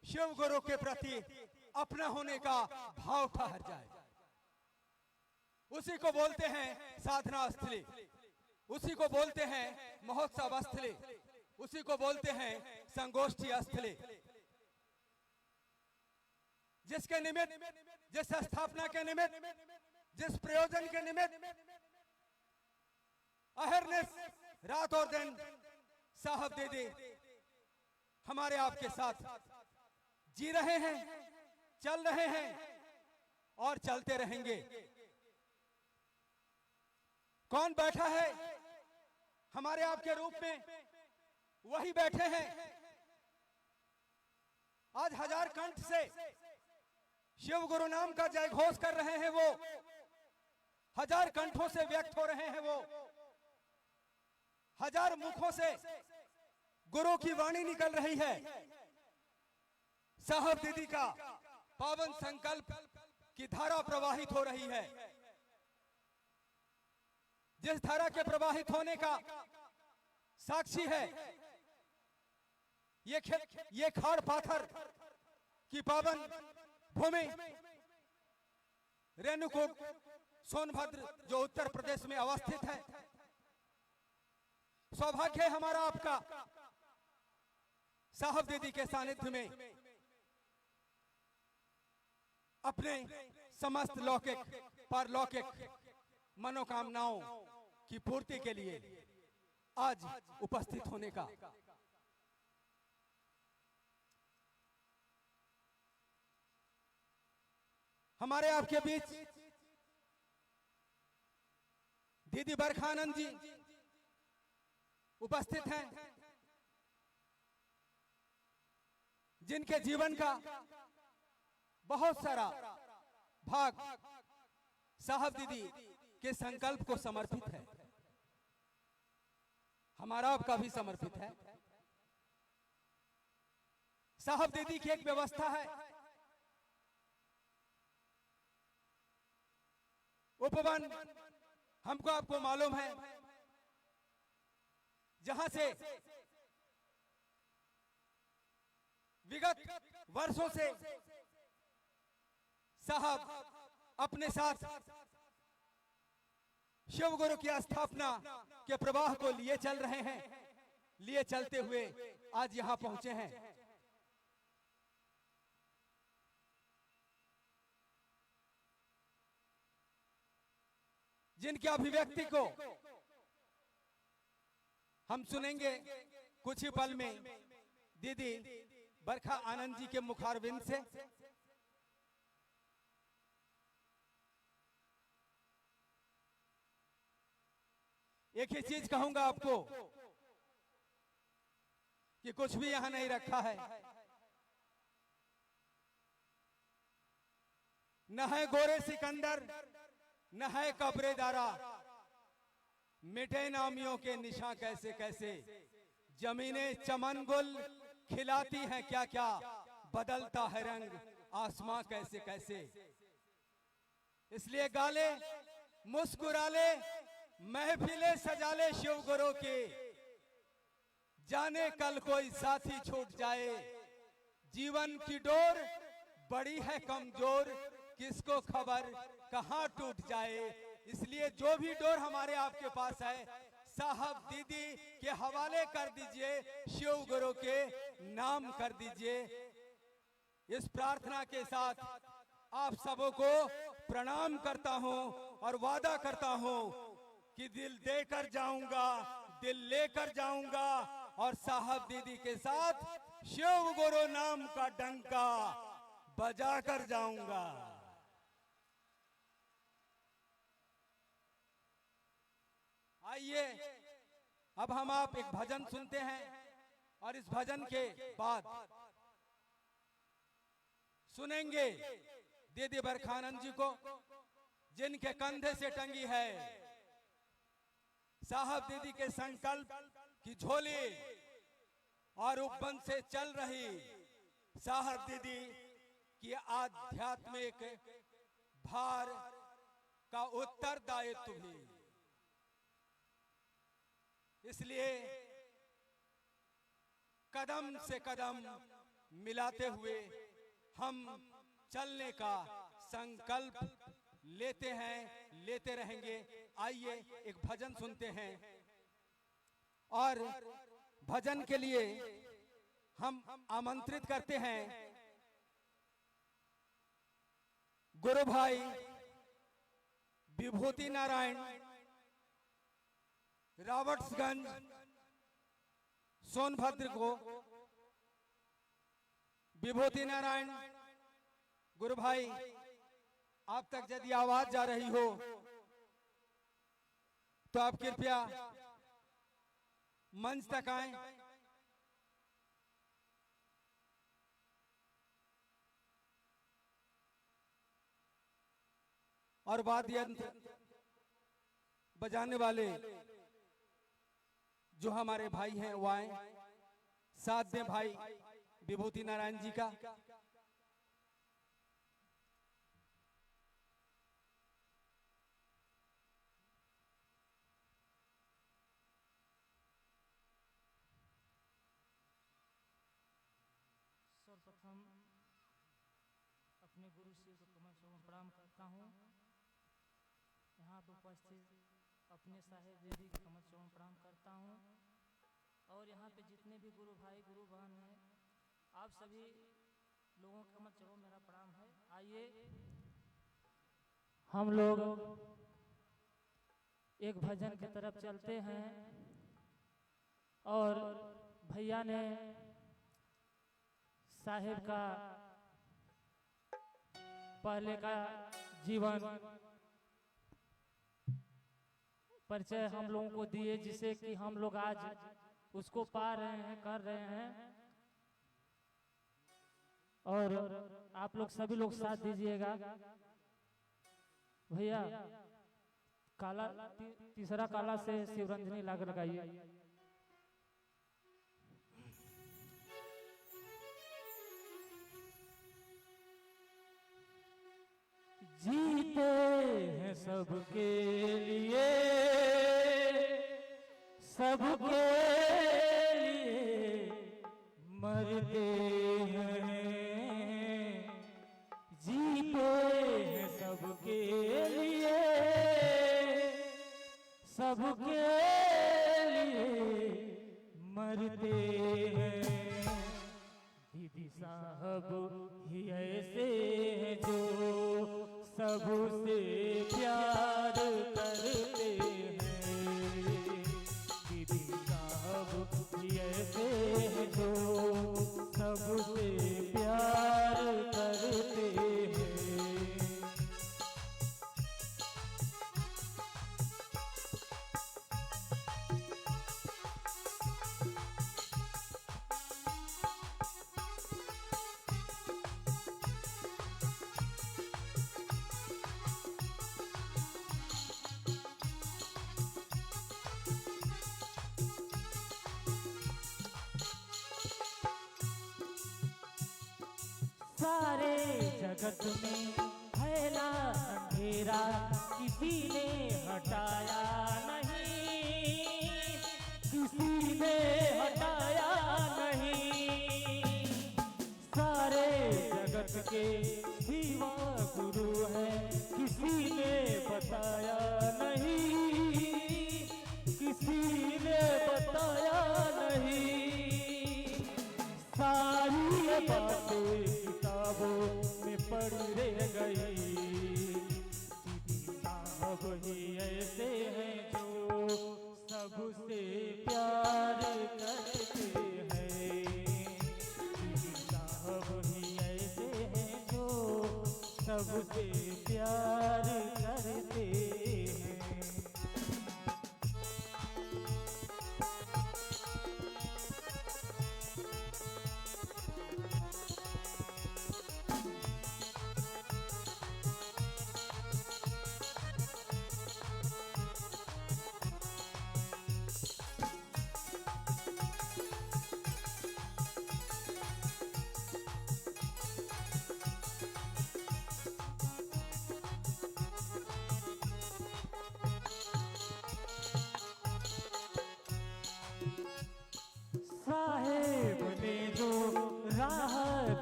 शिव गुरु के प्रति अपना होने का भाव ठहर जाए। उसी को बोलते हैं साधना स्थली, उसी को बोलते हैं महोत्सव स्थली, उसी को बोलते हैं संगोष्ठी स्थली, जिसके निमित्त, जिस स्थापना के निमित्त, जिस प्रयोजन के निमित्त अहरनिश रात और दिन साहब दीदी हमारे आपके साथ जी रहे हैं, चल रहे हैं और चलते रहेंगे। कौन बैठा है हमारे आपके रूप में? वही बैठे हैं। आज हजार कंठ से शिव गुरु नाम का जय घोष कर रहे हैं, वो हजार कंठों से व्यक्त हो रहे हैं, वो हजार मुखों से गुरु की वाणी निकल रही है। साहब दीदी का पावन संकल्प की धारा प्रवाहित हो रही है। जिस धारा के प्रवाहित होने का साक्षी है ये खाड़ पाथर की पावन भूमि रेणुकूट सोनभद्र जो उत्तर प्रदेश में अवस्थित है। सौभाग्य है हमारा आपका साहब दीदी के सानिध्य में अपने समस्त लौकिक पारलौकिक मनोकामनाओं की पूर्ति के लिए आज उपस्थित होने का। हमारे आपके बीच दीदी बरखानंद जी उपस्थित हैं, जिनके जीवन का बहुत सारा भाग साहब दीदी के संकल्प को समर्पित है। हमारा आपका भी समर्पित है। साहब दीदी की एक व्यवस्था है, उपवन हमको आपको मालूम है, जहां से विगत वर्षों से साहब अपने साथ शिव गुरु की स्थापना के प्रवाह को लिए चल रहे हैं, लिए चलते हुए आज यहां पहुंचे हैं। जिनकी अभिव्यक्ति को हम सुनेंगे कुछ ही पल में दीदी बरखा आनंद जी के मुखारविंद से। एक ही चीज कहूंगा आपको कि कुछ भी यहां नहीं रखा है, न है गोरे सिकंदर, न है कब्रेदारा, मिटे नामियों के निशा कैसे कैसे, जमीनें चमन गुल खिलाती हैं क्या क्या, बदलता है रंग आसमां कैसे कैसे। इसलिए गाले मुस्कुराले महफिले सजाले शिव गुरु के, जाने कल कोई साथी छूट जाए, जीवन की डोर बड़ी है कमजोर, किसको खबर कहां टूट जाए। इसलिए जो भी डोर हमारे आपके पास है साहब दीदी के हवाले कर दीजिए, शिव गुरु के नाम कर दीजिए। इस प्रार्थना के साथ आप सबों को प्रणाम करता हूं और वादा करता हूं कि दिल देकर जाऊंगा, दिल लेकर जाऊंगा और साहब दीदी के साथ शिव गुरु नाम का डंका बजा कर जाऊंगा। आइए अब हम आप एक भजन सुनते हैं और इस भजन के बाद सुनेंगे दीदी बरखानंद जी को, जिनके कंधे से टंगी है साहब दीदी के संकल्प की झोली और उपवन से चल रही साहब दीदी की आध्यात्मिक भार का उत्तरदायित्व भी। इसलिए कदम से कदम मिलाते हुए हम चलने का संकल्प लेते हैं, लेते रहेंगे। आइए एक भजन सुनते हैं और भजन के लिए हम आमंत्रित करते हैं गुरु भाई विभूति नारायण रावट्सगंज सोनभद्र को। विभूति नारायण गुरु भाई, आप तक यदि आवाज जा रही हो तो आप कृपया मंच तक आएं। और वाद्य यंत्र बजाने वाले जो हमारे भाई हैं वो आए, साथ दें भाई विभूति नारायण जी का। सर्वप्रथम अपने गुरु श्री को कमल चरण प्रणाम करता हूँ। यहाँ पर उपस्थित अपने साहेब देवी को कमल चरण प्रणाम करता हूँ और यहाँ पे जितने भी गुरु भाई गुरु बहन हैं, आप सभी लोगों का कमल चरण मेरा प्रणाम है। आइए हम लोग एक भजन की तरफ चलते हैं और भैया ने साहेब का पहले का जीवन परिचय हम लोगों को दिए, जिसे कि हम लोग आज उसको पा रहे हैं, कर रहे हैं और आप लोग सभी लोग साथ दीजिएगा। भैया काला तीसरा काला से शिवरंजनी लाग लगाइए। जीते हैं सबके लिए, सबके लिए मरते हैं। जीते हैं सबके लिए, सबके लिए मरते हैं। दीदी साहब ही ऐसे हैं जो सबसे प्यार करते हैं। दीदी साहब ही ऐसे हैं जो सबसे प्यार करते हैं। सारे जगत में फैला अंधेरा किसी ने हटाया नहीं, किसी ने हटाया नहीं। सारे जगत के सिवा गुरु है किसी ने बताया नहीं, किसी ने बताया नहीं। सारी बातें किताबों में पढ़ी रह गई। दीदी साहब ही ऐसे हैं जो सबसे प्यार करते हैं। दीदी साहब ही ऐसे हैं जो सबसे प्यार करते हैं।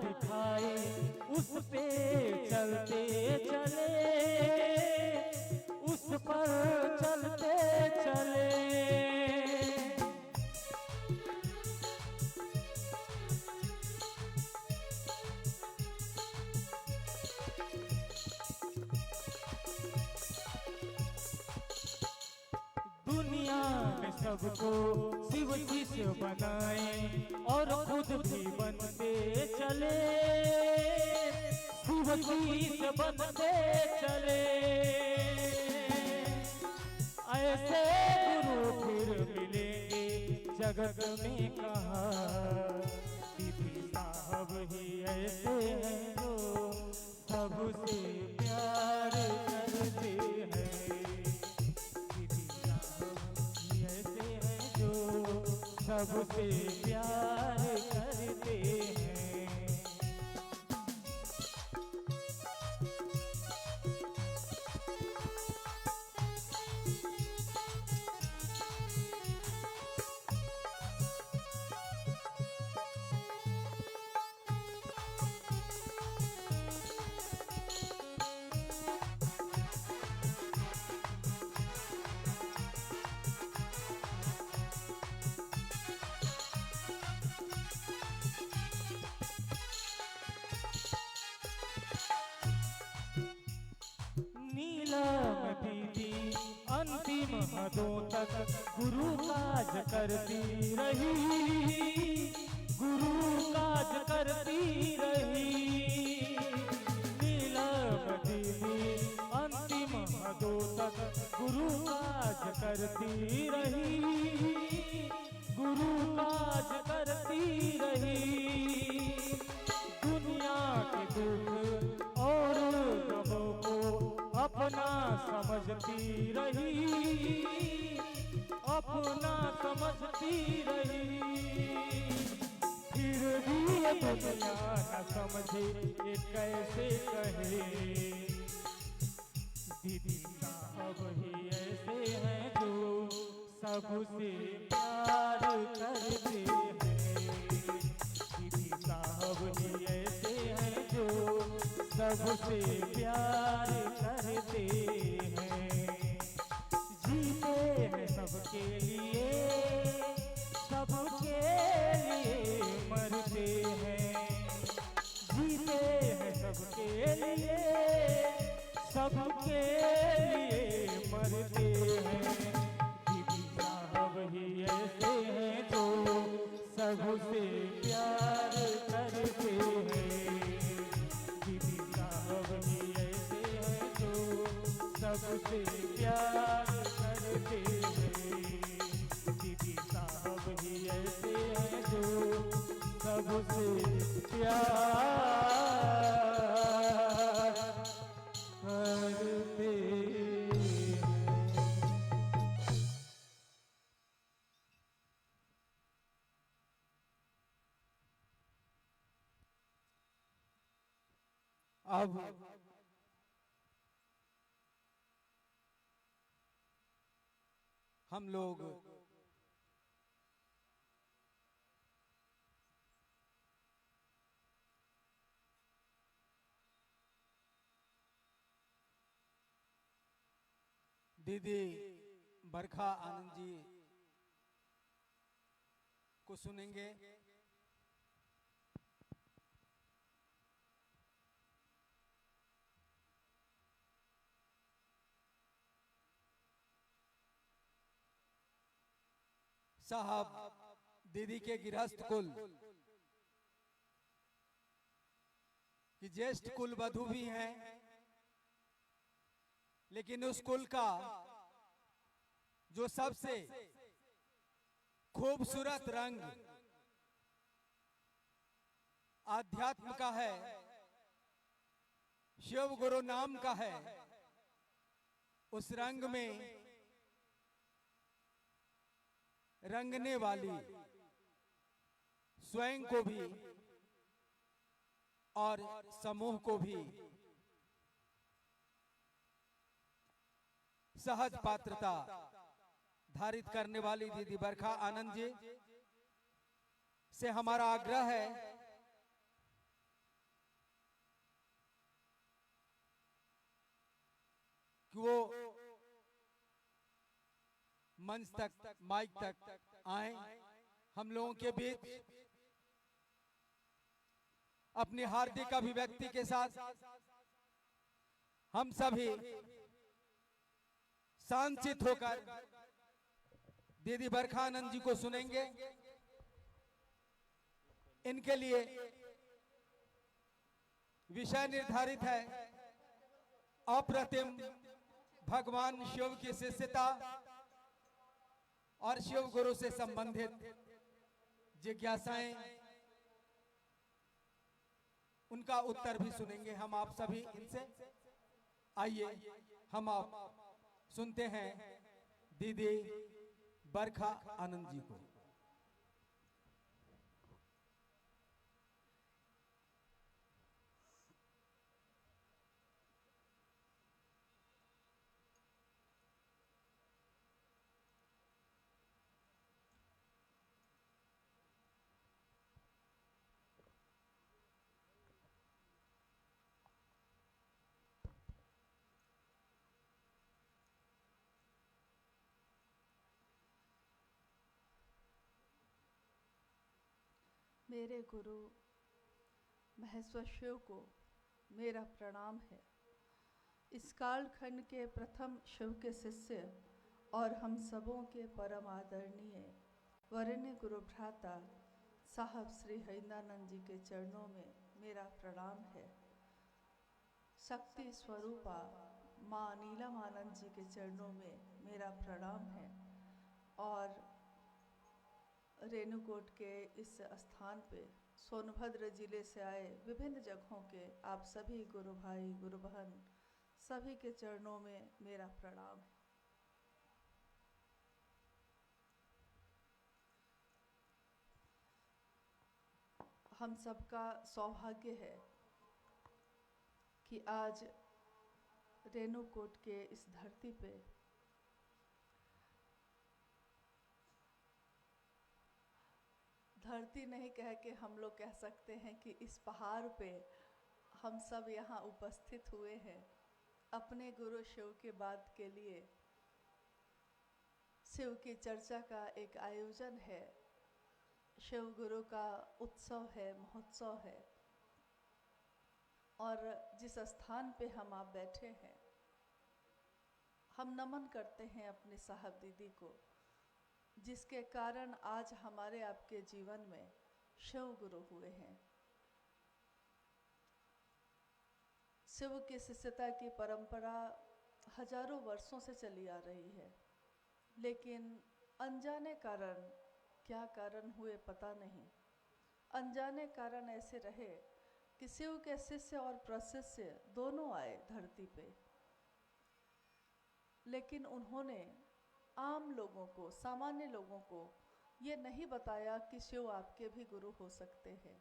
दिखाई उस पे चलते चले, उस पर चलते चले। दुनिया में सबको शिव शिष्य बनाए और खुद भी बनते चले, शिव शिष्य बनते चले। ऐसे गुरु फिर मिलेंगे जगत में कहाँ, दीदी साहब ही ऐसे हैं जो सबसे प्यार करते हैं। सबसे प्यार करते हैं। नीलम दीदी अंतिम हदों तक गुरु काज करती रही, गुरु काज करती रही। नीलम दीदी अंतिम हदों तक गुरु काज करती रही, गुरु काज करती रही। दुनिया के दुख और गमों को अपना समझती रही, अपना समझती रही। फिर भी ये दुनिया न समझे ये कैसे कहे, दीदी साहब ही ऐसे हैं जो सबसे प्यार करते हैं। दीदी साहब ही ऐसे हैं जो सबसे प्यार करते हैं। जीते हैं सबके लिए, सबके लिए मरते हैं। जीते हैं सबके लिए, सबके लिए मरते हैं। दीदी साहब ही ऐसे हैं जो सबसे प्यार करते हैं। दीदी साहब ही ऐसे हैं जो सबसे प्यार करते हैं। दीदी साहब ही ऐसे हैं जो सबसे प्यार करते हैं। अब हम लोग दीदी बरखा आनंद जी को सुनेंगे। साहब दीदी के गृहस्थ कुल की ज्येष्ठ कुल वधु भी हैं, लेकिन उस कुल का जो सबसे खूबसूरत रंग आध्यात्म का है, शिव गुरु नाम का है, उस रंग में रंगने वाली स्वयं को भी और समूह को भी सहज पात्रता धारित करने वाली दीदी बरखा आनंद जी से हमारा आग्रह है कि वो मंच तक, माइक तक आए, हम लोगों के बीच अपनी हार्दिक अभिव्यक्ति के साथ हम सभी शांतित होकर दीदी बरखा आनंद जी को सुनेंगे। इनके लिए विषय निर्धारित है अप्रतिम भगवान शिव की शिष्यता और शिव गुरु से संबंधित जिज्ञासाएं, उनका उत्तर भी सुनेंगे हम आप सभी इनसे। आइए हम आप सुनते हैं दीदी बरखा आनंद जी को। मेरे गुरु महेश्वर शिव को मेरा प्रणाम है। इस कालखंड के प्रथम शिव के शिष्य और हम सबों के परम आदरणीय वरेण्य गुरु भ्राता साहब श्री हरिंदानंद जी के चरणों में मेरा प्रणाम है। शक्ति स्वरूपा माँ नीलम आनंद जी के चरणों में मेरा प्रणाम है। और रेणुकूट के इस स्थान पे सोनभद्र जिले से आए विभिन्न जगहों के आप सभी गुरु भाई गुरु बहन सभी के चरणों में मेरा प्रणाम है। हम सबका सौभाग्य है कि आज रेणुकूट के इस धरती पे धरती नहीं कह के हम लोग कह सकते हैं कि इस पहाड़ पे हम सब यहाँ उपस्थित हुए हैं अपने गुरु शिव के बात के लिए। शिव की चर्चा का एक आयोजन है, शिव गुरु का उत्सव है, महोत्सव है। और जिस स्थान पे हम आप बैठे हैं, हम नमन करते हैं अपने साहब दीदी को, जिसके कारण आज हमारे आपके जीवन में शिव गुरु हुए हैं। शिव की शिष्यता की परंपरा हजारों वर्षों से चली आ रही है, लेकिन अनजाने कारण, क्या कारण हुए पता नहीं, अनजाने कारण ऐसे रहे कि शिव के शिष्य और प्रशिष्य दोनों आए धरती पे, लेकिन उन्होंने आम लोगों को, सामान्य लोगों को ये नहीं बताया कि शिव आपके भी गुरु हो सकते हैं।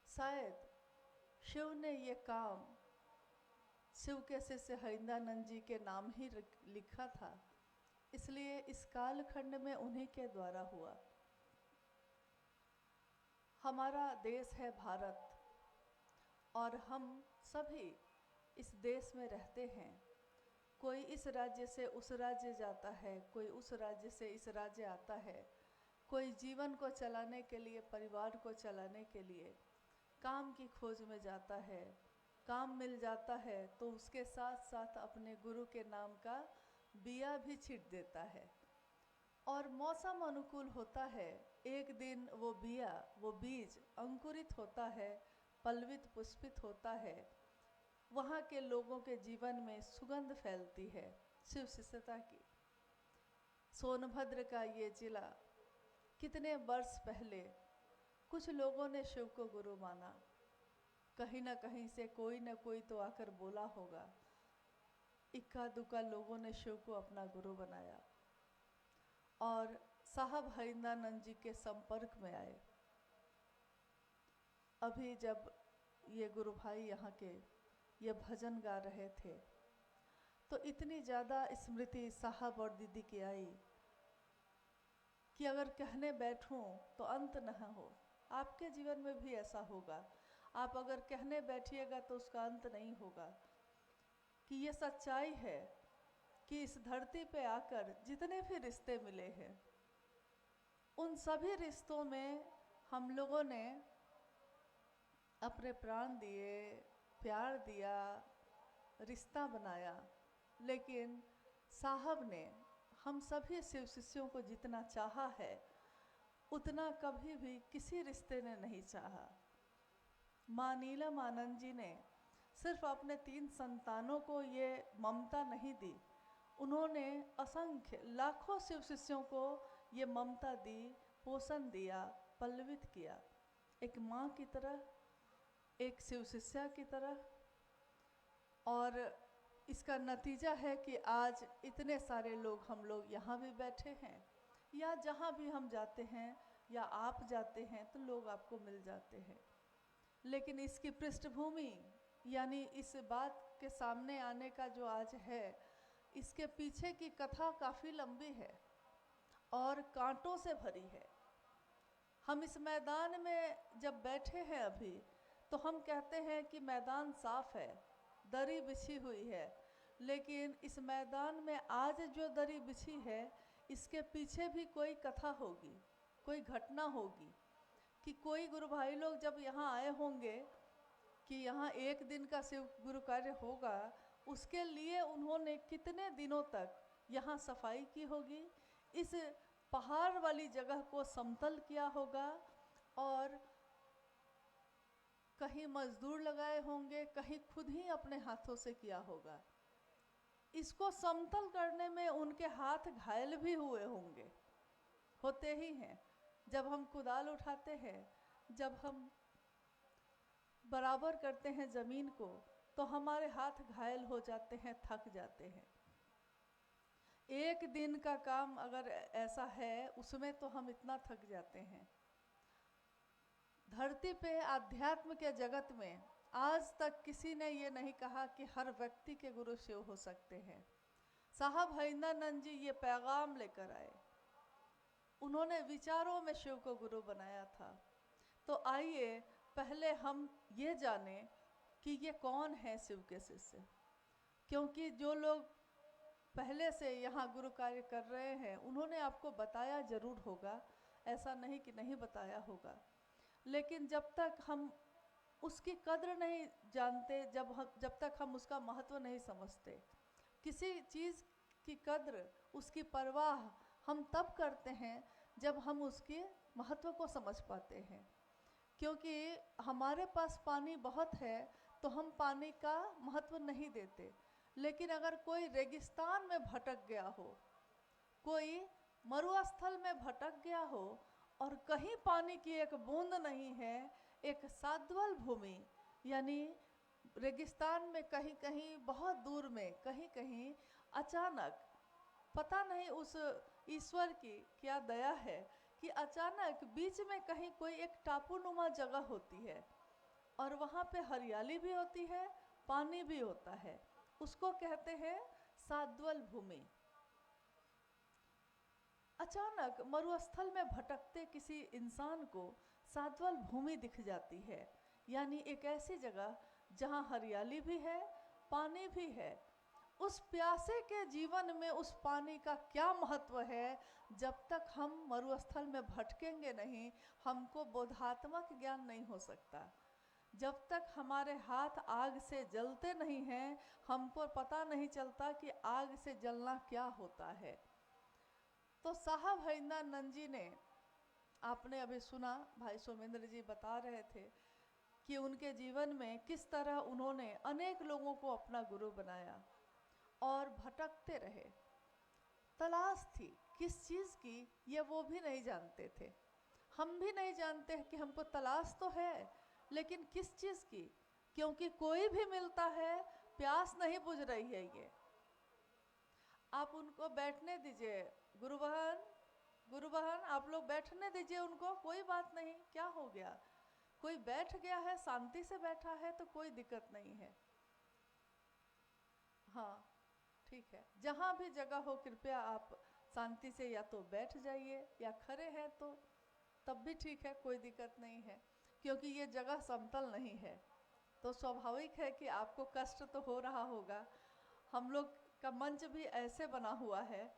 शायद शिव ने ये काम शिव के शिष्य हरिंदानंद जी के नाम ही लिखा था, इसलिए इस कालखंड में उन्हीं के द्वारा हुआ। हमारा देश है भारत और हम सभी इस देश में रहते हैं। कोई इस राज्य से उस राज्य जाता है, कोई उस राज्य से इस राज्य आता है, कोई जीवन को चलाने के लिए, परिवार को चलाने के लिए काम की खोज में जाता है। काम मिल जाता है तो उसके साथ साथ अपने गुरु के नाम का बिया भी छींट देता है। और मौसम अनुकूल होता है, एक दिन वो बिया, वो बीज अंकुरित होता है, पल्वित पुष्पित होता है, वहाँ के लोगों के जीवन में सुगंध फैलती है शिव शिष्यता की। सोनभद्र का ये जिला कितने वर्ष पहले कुछ लोगों ने शिव को गुरु माना, कहीं ना कहीं से कोई ना कोई तो आकर बोला होगा, इक्का दुक्का लोगों ने शिव को अपना गुरु बनाया और साहब हरिंदानंद जी के संपर्क में आए। अभी जब ये गुरु भाई यहाँ के ये भजन गा रहे थे तो इतनी ज़्यादा स्मृति साहब और दीदी की आई कि अगर कहने बैठूं तो अंत न हो। आपके जीवन में भी ऐसा होगा, आप अगर कहने बैठिएगा तो उसका अंत नहीं होगा कि ये सच्चाई है कि इस धरती पे आकर जितने भी रिश्ते मिले हैं, उन सभी रिश्तों में हम लोगों ने अपने प्राण दिए, प्यार दिया, रिश्ता बनाया। लेकिन साहब ने हम सभी शिव शिष्यों को जितना चाहा है, उतना कभी भी किसी रिश्ते ने नहीं चाहा। माँ नीलम आनंद जी ने सिर्फ अपने 3 संतानों को ये ममता नहीं दी, उन्होंने असंख्य लाखों शिव शिष्यों को ये ममता दी, पोषण दिया, पल्लवित किया, एक माँ की तरह, एक शिव शिष्या की तरह। और इसका नतीजा है कि आज इतने सारे लोग, हम लोग यहाँ भी बैठे हैं, या जहाँ भी हम जाते हैं या आप जाते हैं तो लोग आपको मिल जाते हैं। लेकिन इसकी पृष्ठभूमि यानी इस बात के सामने आने का जो आज है, इसके पीछे की कथा काफ़ी लंबी है और कांटों से भरी है। हम इस मैदान में जब बैठे हैं अभी, तो हम कहते हैं कि मैदान साफ है, दरी बिछी हुई है, लेकिन इस मैदान में आज जो दरी बिछी है, इसके पीछे भी कोई कथा होगी, कोई घटना होगी कि कोई गुरु भाई लोग जब यहाँ आए होंगे कि यहाँ एक दिन का शिव गुरु कार्य होगा, उसके लिए उन्होंने कितने दिनों तक यहाँ सफाई की होगी, इस पहाड़ वाली जगह को समतल किया होगा, और कहीं मजदूर लगाए होंगे, कहीं खुद ही अपने हाथों से किया होगा। इसको समतल करने में उनके हाथ घायल भी हुए होंगे, होते ही हैं। जब हम कुदाल उठाते हैं, जब हम बराबर करते हैं ज़मीन को, तो हमारे हाथ घायल हो जाते हैं, थक जाते हैं। एक दिन का काम अगर ऐसा है, उसमें तो हम इतना थक जाते हैं। धरती पे आध्यात्म के जगत में आज तक किसी ने ये नहीं कहा कि हर व्यक्ति के गुरु शिव हो सकते हैं। साहब हरिंदरानंद जी ये पैगाम लेकर आए, उन्होंने विचारों में शिव को गुरु बनाया था। तो आइए पहले हम ये जाने कि ये कौन है शिव के शिष्य, क्योंकि जो लोग पहले से यहाँ गुरु कार्य कर रहे हैं, उन्होंने आपको बताया जरूर होगा, ऐसा नहीं कि नहीं बताया होगा। लेकिन जब तक हम उसकी कद्र नहीं जानते, जब तक हम उसका महत्व नहीं समझते, किसी चीज़ की कद्र, उसकी परवाह हम तब करते हैं जब हम उसके महत्व को समझ पाते हैं। क्योंकि हमारे पास पानी बहुत है तो हम पानी का महत्व नहीं देते, लेकिन अगर कोई रेगिस्तान में भटक गया हो, कोई मरुस्थल में भटक गया हो और कहीं पानी की एक बूंद नहीं है, एक साद्वल भूमि यानी रेगिस्तान में कहीं कहीं बहुत दूर में, कहीं कहीं अचानक, पता नहीं उस ईश्वर की क्या दया है कि अचानक बीच में कहीं कोई एक टापूनुमा जगह होती है और वहाँ पे हरियाली भी होती है, पानी भी होता है, उसको कहते हैं साद्वल भूमि। अचानक मरुस्थल में भटकते किसी इंसान को साद्वल भूमि दिख जाती है, यानी एक ऐसी जगह जहाँ हरियाली भी है, पानी भी है। उस प्यासे के जीवन में उस पानी का क्या महत्व है, जब तक हम मरुस्थल में भटकेंगे नहीं, हमको बोधात्मक ज्ञान नहीं हो सकता। जब तक हमारे हाथ आग से जलते नहीं हैं, हमको पता नहीं चलता कि आग से जलना क्या होता है। तो साहब हरिंदरानंद जी ने, आपने अभी सुना, भाई सोमेंद्र जी बता रहे थे कि उनके जीवन में किस तरह उन्होंने अनेक लोगों को अपना गुरु बनाया और भटकते रहे। तलाश थी किस चीज़ की, ये वो भी नहीं जानते थे, हम भी नहीं जानते कि हमको तलाश तो है, लेकिन किस चीज़ की, क्योंकि कोई भी मिलता है, प्यास नहीं बुझ रही है। ये आप उनको बैठने दीजिए, गुरु बहन आप लोग बैठने दीजिए उनको, कोई बात नहीं, क्या हो गया, कोई बैठ गया है, शांति से बैठा है तो कोई दिक्कत नहीं है। हाँ ठीक है, जहाँ भी जगह हो कृपया आप शांति से या तो बैठ जाइए या खड़े हैं तो तब भी ठीक है, कोई दिक्कत नहीं है, क्योंकि ये जगह समतल नहीं है। तो स्वाभाविक है कि आपको कष्ट तो हो रहा होगा। हम लोग का मंच भी ऐसे बना हुआ है,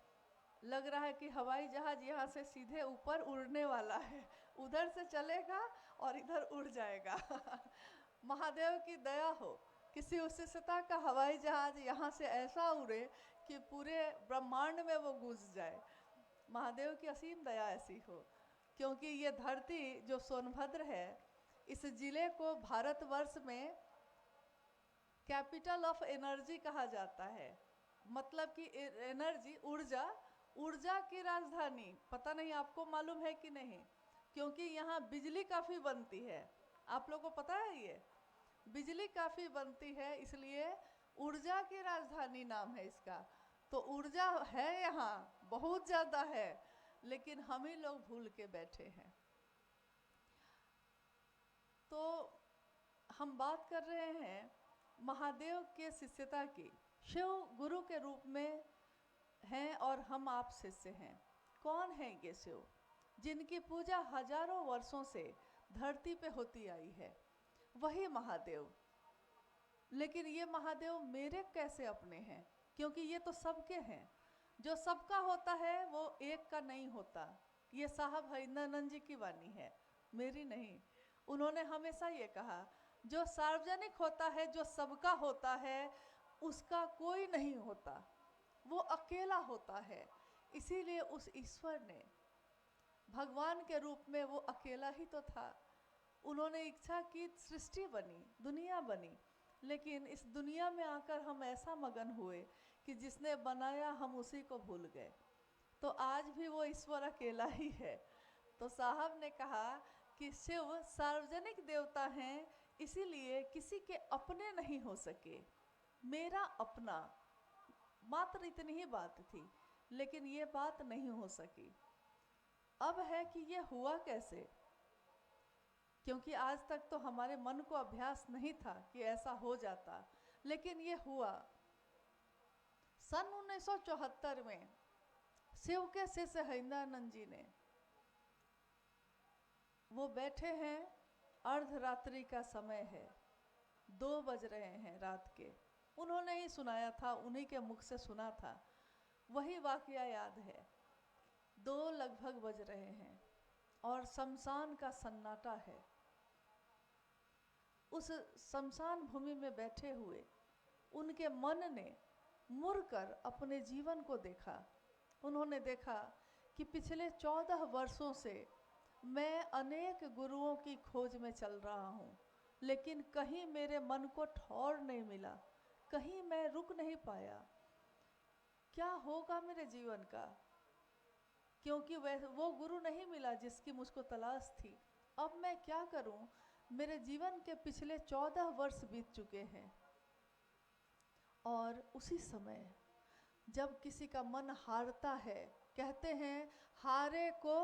लग रहा है कि हवाई जहाज यहाँ से सीधे ऊपर उड़ने वाला है, उधर से चलेगा और इधर उड़ जाएगा। महादेव की दया हो किसी उच्चता का हवाई जहाज यहाँ से ऐसा उड़े कि पूरे ब्रह्मांड में वो गूंज जाए। महादेव की असीम दया ऐसी हो, क्योंकि ये धरती जो सोनभद्र है, इस जिले को भारतवर्ष में कैपिटल ऑफ एनर्जी कहा जाता है। मतलब कि एनर्जी, ऊर्जा, ऊर्जा की राजधानी। पता नहीं आपको मालूम है कि नहीं, क्योंकि यहाँ बिजली काफ़ी बनती है। आप लोगों को पता है ये बिजली काफ़ी बनती है, इसलिए ऊर्जा की राजधानी नाम है इसका। तो ऊर्जा है यहाँ, बहुत ज़्यादा है, लेकिन हम ही लोग भूल के बैठे हैं। तो हम बात कर रहे हैं महादेव के शिष्यता की। शिव गुरु के रूप में हैं और हम आप शिष्य हैं। कौन है ये शिव, जिनकी पूजा हजारों वर्षों से धरती पे होती आई है? वही महादेव। लेकिन ये महादेव मेरे कैसे अपने हैं? क्योंकि ये तो सबके हैं। जो सबका होता है वो एक का नहीं होता। ये साहब हरिंदरानंद जी की वाणी है, मेरी नहीं। उन्होंने हमेशा ये कहा, जो सार्वजनिक होता है, जो सबका होता है, उसका कोई नहीं होता, वो अकेला होता है। इसीलिए उस ईश्वर ने भगवान के रूप में, वो अकेला ही तो था। उन्होंने इच्छा की सृष्टि बनी, दुनिया बनी, लेकिन इस दुनिया में आकर हम ऐसा मगन हुए कि जिसने बनाया हम उसी को भूल गए। तो आज भी वो ईश्वर अकेला ही है। तो साहब ने कहा कि शिव सार्वजनिक देवता हैं, इसीलिए किसी के अपने नहीं हो सके। मेरा अपना, मात्र इतनी ही बात थी, लेकिन ये बात नहीं हो सकी। अब है कि ये हुआ कैसे? क्योंकि आज तक तो हमारे मन को अभ्यास नहीं था कि ऐसा हो जाता, लेकिन ये हुआ। सन 1974 में शिव के शिष्य हरिंदरानंद जी ने, वो बैठे हैं, अर्धरात्रि का समय है, 2 बज रहे हैं रात के। उन्होंने ही सुनाया था, उन्हीं के मुख से सुना था, वही वाकया याद है। 2 लगभग बज रहे हैं और शमशान का सन्नाटा है। उस शमशान भूमि में बैठे हुए उनके मन ने मुड़कर अपने जीवन को देखा। उन्होंने देखा कि पिछले 14 वर्षों से मैं अनेक गुरुओं की खोज में चल रहा हूँ, लेकिन कहीं मेरे मन को ठौर नहीं मिला, कहीं मैं रुक नहीं पाया। क्या होगा मेरे जीवन का? क्योंकि वो गुरु नहीं मिला जिसकी मुझको तलाश थी। अब मैं क्या करूं? मेरे जीवन के पिछले 14 वर्ष बीत चुके हैं। और उसी समय जब किसी का मन हारता है, कहते हैं हारे को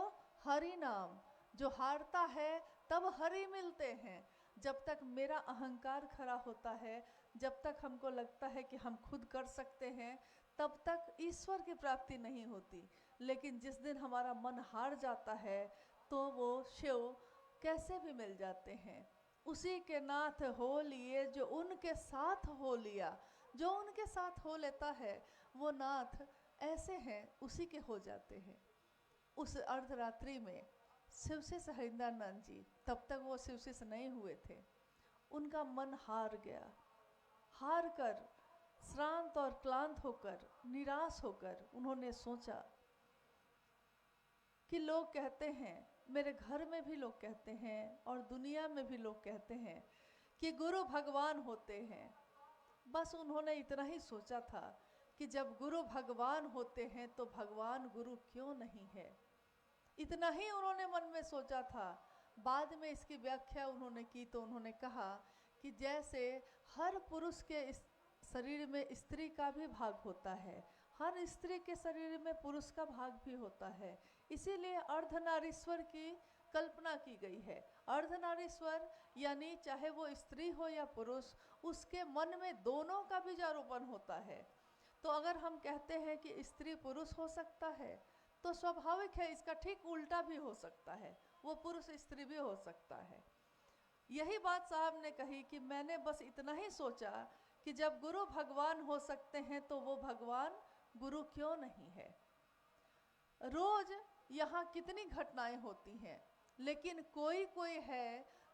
हरि नाम, जो हारता है तब हरि मिलते हैं। जब तक मेरा अहंकार खड़ा होता है, जब तक हमको लगता है कि हम खुद कर सकते हैं, तब तक ईश्वर की प्राप्ति नहीं होती। लेकिन जिस दिन हमारा मन हार जाता है, तो वो शिव कैसे भी मिल जाते हैं। उसी के नाथ हो लिए जो उनके साथ हो लिया। जो उनके साथ हो लेता है वो नाथ ऐसे हैं, उसी के हो जाते हैं। उस अर्धरात्रि में शिवशिष्य हरिंदरानंद जी, तब तक वो शिवशिष्य नहीं हुए थे, उनका मन हार गया। हार कर, श्रांत और क्लांत होकर, निराश होकर उन्होंने सोचा कि लोग कहते हैं, मेरे घर में भी लोग कहते हैं और दुनिया में भी लोग कहते हैं कि गुरु भगवान होते हैं। बस उन्होंने इतना ही सोचा था कि जब गुरु भगवान होते हैं तो भगवान गुरु क्यों नहीं है। इतना ही उन्होंने मन में सोचा था। बाद में इसकी व्याख्या उन्होंने की तो उन्होंने कहा कि जैसे हर पुरुष के शरीर में स्त्री का भी भाग होता है, हर स्त्री के शरीर में पुरुष का भाग भी होता है, इसीलिए अर्धनारीश्वर की कल्पना की गई है। अर्धनारीश्वर यानी चाहे वो स्त्री हो या पुरुष, उसके मन में दोनों का बीजारोपण होता है। तो अगर हम कहते हैं कि स्त्री पुरुष हो सकता है, तो स्वाभाविक है इसका ठीक उल्टा भी हो सकता है, वो पुरुष स्त्री भी हो सकता है। यही बात साहब ने कही कि मैंने बस इतना ही सोचा कि जब गुरु भगवान हो सकते हैं तो वो भगवान गुरु क्यों नहीं है। रोज यहाँ कितनी घटनाएं होती हैं, लेकिन कोई कोई है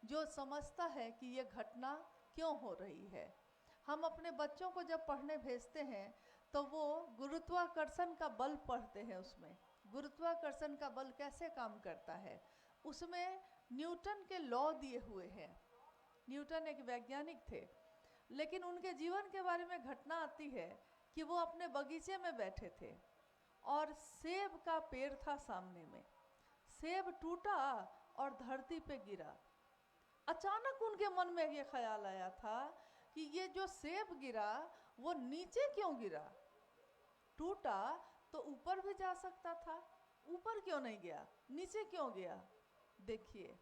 जो समझता है कि ये घटना क्यों हो रही है। हम अपने बच्चों को जब पढ़ने भेजते हैं तो वो गुरुत्वाकर्षण का बल पढ़ते हैं। उसमें गुरुत्वाकर्षण का बल कैसे काम करता है, उसमें न्यूटन के लॉ दिए हुए हैं। न्यूटन एक वैज्ञानिक थे, लेकिन उनके जीवन के बारे में घटना आती है कि वो अपने बगीचे में बैठे थे और सेब का पेड़ था सामने में। सेब टूटा और धरती पे गिरा। अचानक उनके मन में ये ख्याल आया था कि ये जो सेब गिरा वो नीचे क्यों गिरा, टूटा तो ऊपर भी जा सकता था, ऊपर क्यों नहीं गया, नीचे क्यों गया। देखिए,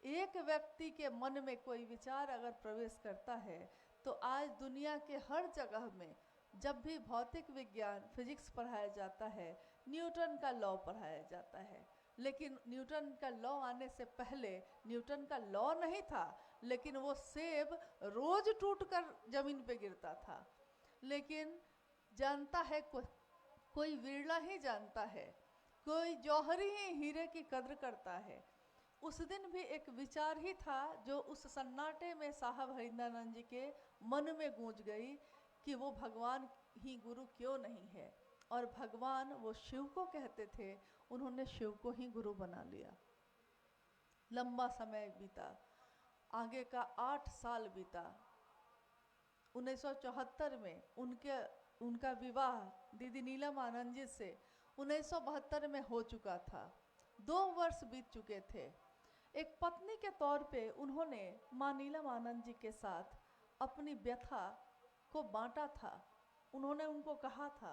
एक व्यक्ति के मन में कोई विचार अगर प्रवेश करता है तो आज दुनिया के हर जगह में जब भी भौतिक विज्ञान फिजिक्स पढ़ाया जाता है, न्यूटन का लॉ पढ़ाया जाता है। लेकिन न्यूटन का लॉ आने से पहले न्यूटन का लॉ नहीं था, लेकिन वो सेब रोज टूटकर जमीन पे गिरता था। लेकिन जानता है कोई विरला ही जानता है, कोई जौहरी ही हीरे की कद्र करता है। उस दिन भी एक विचार ही था जो उस सन्नाटे में साहब हरिंद्रानंद जी के मन में गूंज गई कि वो भगवान ही गुरु क्यों नहीं है। और भगवान वो शिव को कहते थे, उन्होंने शिव को ही गुरु बना लिया। लंबा समय बीता, आगे का 8 साल बीता। 1974 में उनका विवाह दीदी नीलम आनंद जी से 1972 में हो चुका था। 2 वर्ष बीत चुके थे। एक पत्नी के तौर पे उन्होंने माँ नीलम आनंद जी के साथ अपनी व्यथा को बांटा था। उन्होंने उनको कहा था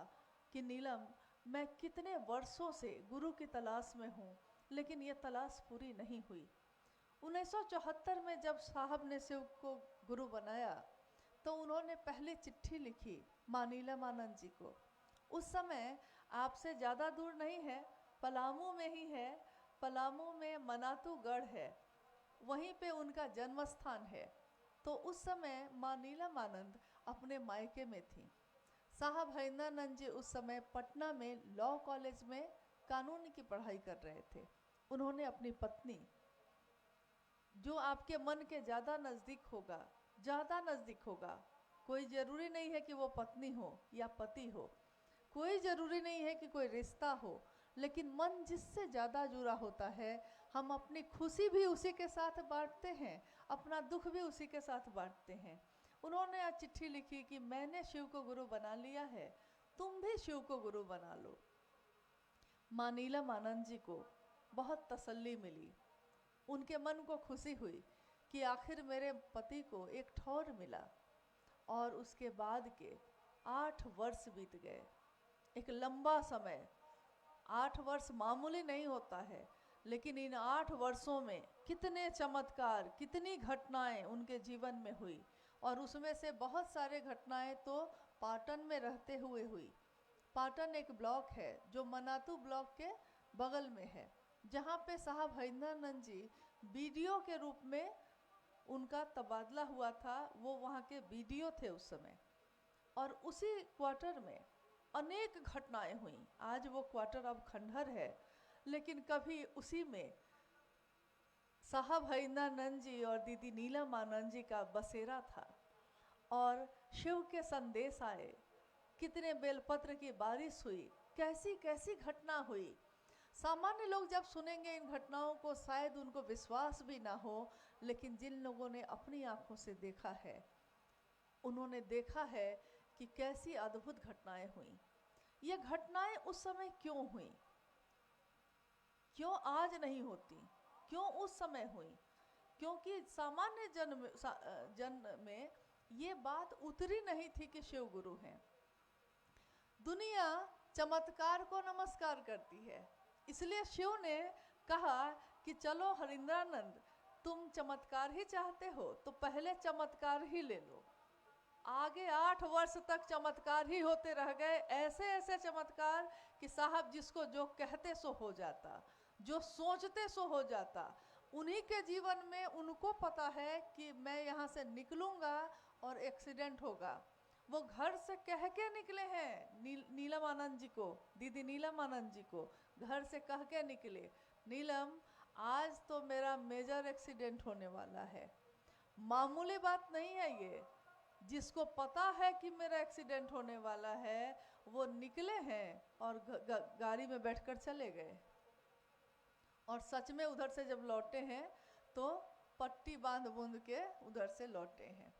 कि नीलम, मैं कितने वर्षों से गुरु की तलाश में हूँ, लेकिन ये तलाश पूरी नहीं हुई। 1974 में जब साहब ने शिव को गुरु बनाया तो उन्होंने पहली चिट्ठी लिखी माँ नीलम आनंद जी को। उस समय आपसे ज़्यादा दूर नहीं है, पलामू में ही है। पलामू में मनातू गढ़ है, वहीं पे उनका जन्म स्थान है। तो उस समय माँ नीलम आनंद अपने मायके में थी। साहब हरिंद्रानंद जी उस समय पटना में लॉ कॉलेज में कानून की पढ़ाई कर रहे थे। उन्होंने अपनी पत्नी, जो आपके मन के ज़्यादा नज़दीक होगा, कोई ज़रूरी नहीं है कि वो पत्नी हो या पति हो, कोई ज़रूरी नहीं है कि कोई रिश्ता हो, लेकिन मन जिससे ज़्यादा जुड़ा होता है, हम अपनी खुशी भी उसी के साथ बांटते हैं, अपना दुख भी उसी के साथ बांटते हैं। उन्होंने आज चिट्ठी लिखी कि मैंने शिव को गुरु बना लिया है, तुम भी शिव को गुरु बना लो। माँ नीलम आनंद जी को बहुत तसल्ली मिली, उनके मन को खुशी हुई कि आखिर मेरे पति को एक ठौर मिला। और उसके बाद के 8 वर्ष बीत गए, एक लंबा समय। 8 वर्ष मामूली नहीं होता है, लेकिन इन 8 वर्षों में कितने चमत्कार, कितनी घटनाएं उनके जीवन में हुई। और उसमें से बहुत सारे घटनाएं तो पाटन में रहते हुए हुई। पाटन एक ब्लॉक है जो मनातू ब्लॉक के बगल में है, जहाँ पे साहब हरिंद्रानंद जी बीडीओ के रूप में उनका तबादला हुआ था। वो वहाँ के बीडीओ थे उस समय। और उसी क्वार्टर में अनेक घटनाएं हुई। आज वो क्वार्टर अब खंडहर है, लेकिन कभी उसी में साहब हरिंद्रानंद जी और दीदी नीलम आनंद जी का बसेरा था। और शिव के संदेश आए, कितने बेलपत्र की बारिश हुई, कैसी कैसी घटना हुई। सामान्य लोग जब सुनेंगे इन घटनाओं को शायद उनको विश्वास भी ना हो, लेकिन जिन लोगों ने अपनी आंखों से देखा है, उन्होंने देखा है कि कैसी अद्भुत घटनाएं हुई। ये घटनाएं उस समय क्यों हुई, क्यों आज नहीं होती, क्यों उस समय हुई? क्योंकि सामान्य जन में ये बात उतरी नहीं थी कि शिव गुरु हैं। दुनिया चमत्कार को नमस्कार करती है, इसलिए शिव ने कहा कि चलो हरिंद्रानंद, तुम चमत्कार ही चाहते हो तो पहले चमत्कार ही ले लो। आगे 8 वर्ष तक चमत्कार ही होते रह गए, ऐसे ऐसे चमत्कार कि साहब जिसको जो कहते सो हो जाता, जो सोचते सो हो जाता। उन्हीं के जीवन में उनको पता है कि मैं यहाँ से निकलूँगा और एक्सीडेंट होगा। वो घर से कह के निकले हैं नीलम आनंद जी को, दीदी नीलम आनंद जी को घर से कह के निकले, नीलम आज तो मेरा मेजर एक्सीडेंट होने वाला है। मामूली बात नहीं है ये। जिसको पता है कि मेरा एक्सीडेंट होने वाला है वो निकले हैं और गाड़ी में बैठकर चले गए, और सच में उधर से जब लौटे हैं तो पट्टी बांध बूंद के उधर से लौटे हैं।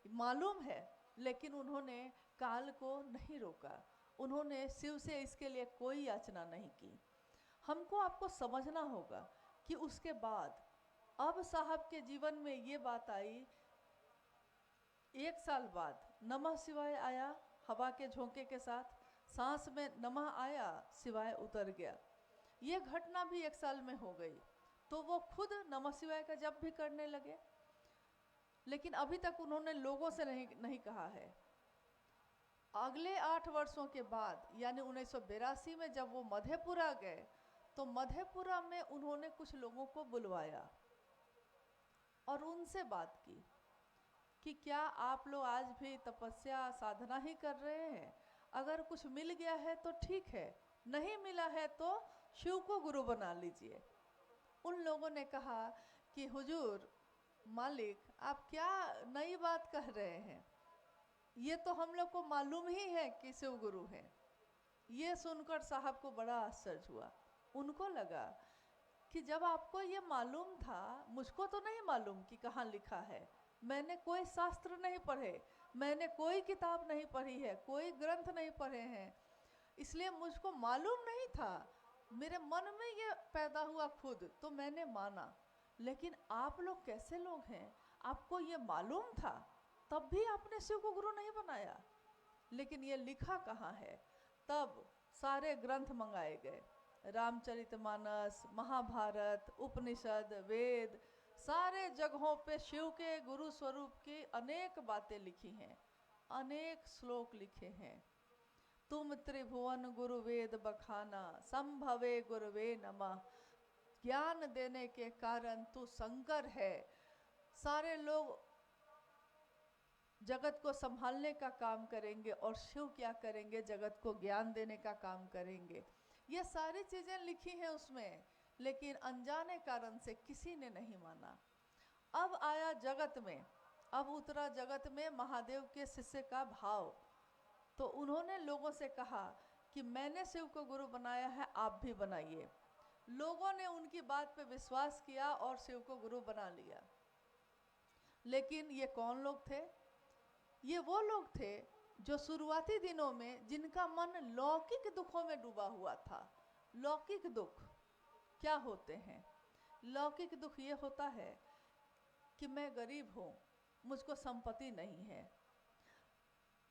मालूम है, लेकिन उन्होंने काल को नहीं रोका, उन्होंने शिव से इसके लिए कोई याचना नहीं की। हमको आपको समझना होगा कि उसके बाद अब साहब के जीवन में ये बात आई, 1 साल बाद नमः शिवाय आया हवा के झोंके के साथ, सांस में नमः आया शिवाय उतर गया। ये घटना भी 1 साल में हो गई, तो वो खुद नमः शिवाय का जप भी करने लगे, लेकिन अभी तक उन्होंने लोगों से नहीं कहा है। अगले 8 वर्षों के बाद यानी 1982 में जब वो मधेपुरा गए, तो मधेपुरा में उन्होंने कुछ लोगों को बुलवाया और उनसे बात की कि क्या आप लोग आज भी तपस्या साधना ही कर रहे हैं? अगर कुछ मिल गया है तो ठीक है, नहीं मिला है तो शिव को गुरु बना लीजिए। उन लोगों ने कहा कि हुजूर मालिक आप क्या नई बात कह रहे हैं, ये तो हम लोग को मालूम ही है कि शिव गुरु हैं। ये सुनकर साहब को बड़ा आश्चर्य हुआ। उनको लगा कि जब आपको ये मालूम था, मुझको तो नहीं मालूम कि कहाँ लिखा है, मैंने कोई शास्त्र नहीं पढ़े, मैंने कोई किताब नहीं पढ़ी है, कोई ग्रंथ नहीं पढ़े हैं, इसलिए मुझको मालूम नहीं था। मेरे मन में ये पैदा हुआ खुद, तो मैंने माना। लेकिन आप लोग कैसे लोग हैं, आपको ये मालूम था तब भी आपने शिव को गुरु नहीं बनाया, लेकिन ये लिखा कहाँ है? तब सारे ग्रंथ मंगाए गए, रामचरितमानस, महाभारत, उपनिषद, वेद, सारे जगहों पे शिव के गुरु स्वरूप की अनेक बातें लिखी हैं, अनेक श्लोक लिखे हैं। तुम त्रिभुवन गुरु वेद बखाना, संभवे गुरुवे नमः, ज्ञान देने के कारण तू शंकर है। सारे लोग जगत को संभालने का काम करेंगे और शिव क्या करेंगे? जगत को ज्ञान देने का काम करेंगे। ये सारी चीजें लिखी हैं उसमें, लेकिन अनजाने कारण से किसी ने नहीं माना। अब आया जगत में, अब उतरा जगत में महादेव के शिष्य का भाव, तो उन्होंने लोगों से कहा कि मैंने शिव को गुरु बनाया है, आप भी बनाइए। लोगों ने उनकी बात पे विश्वास किया और शिव को गुरु बना लिया। लेकिन ये कौन लोग थे? ये वो लोग थे जो शुरुआती दिनों में जिनका मन लौकिक दुखों में डूबा हुआ था। लौकिक दुख क्या होते हैं? लौकिक दुख ये होता है कि मैं गरीब हूँ, मुझको संपत्ति नहीं है,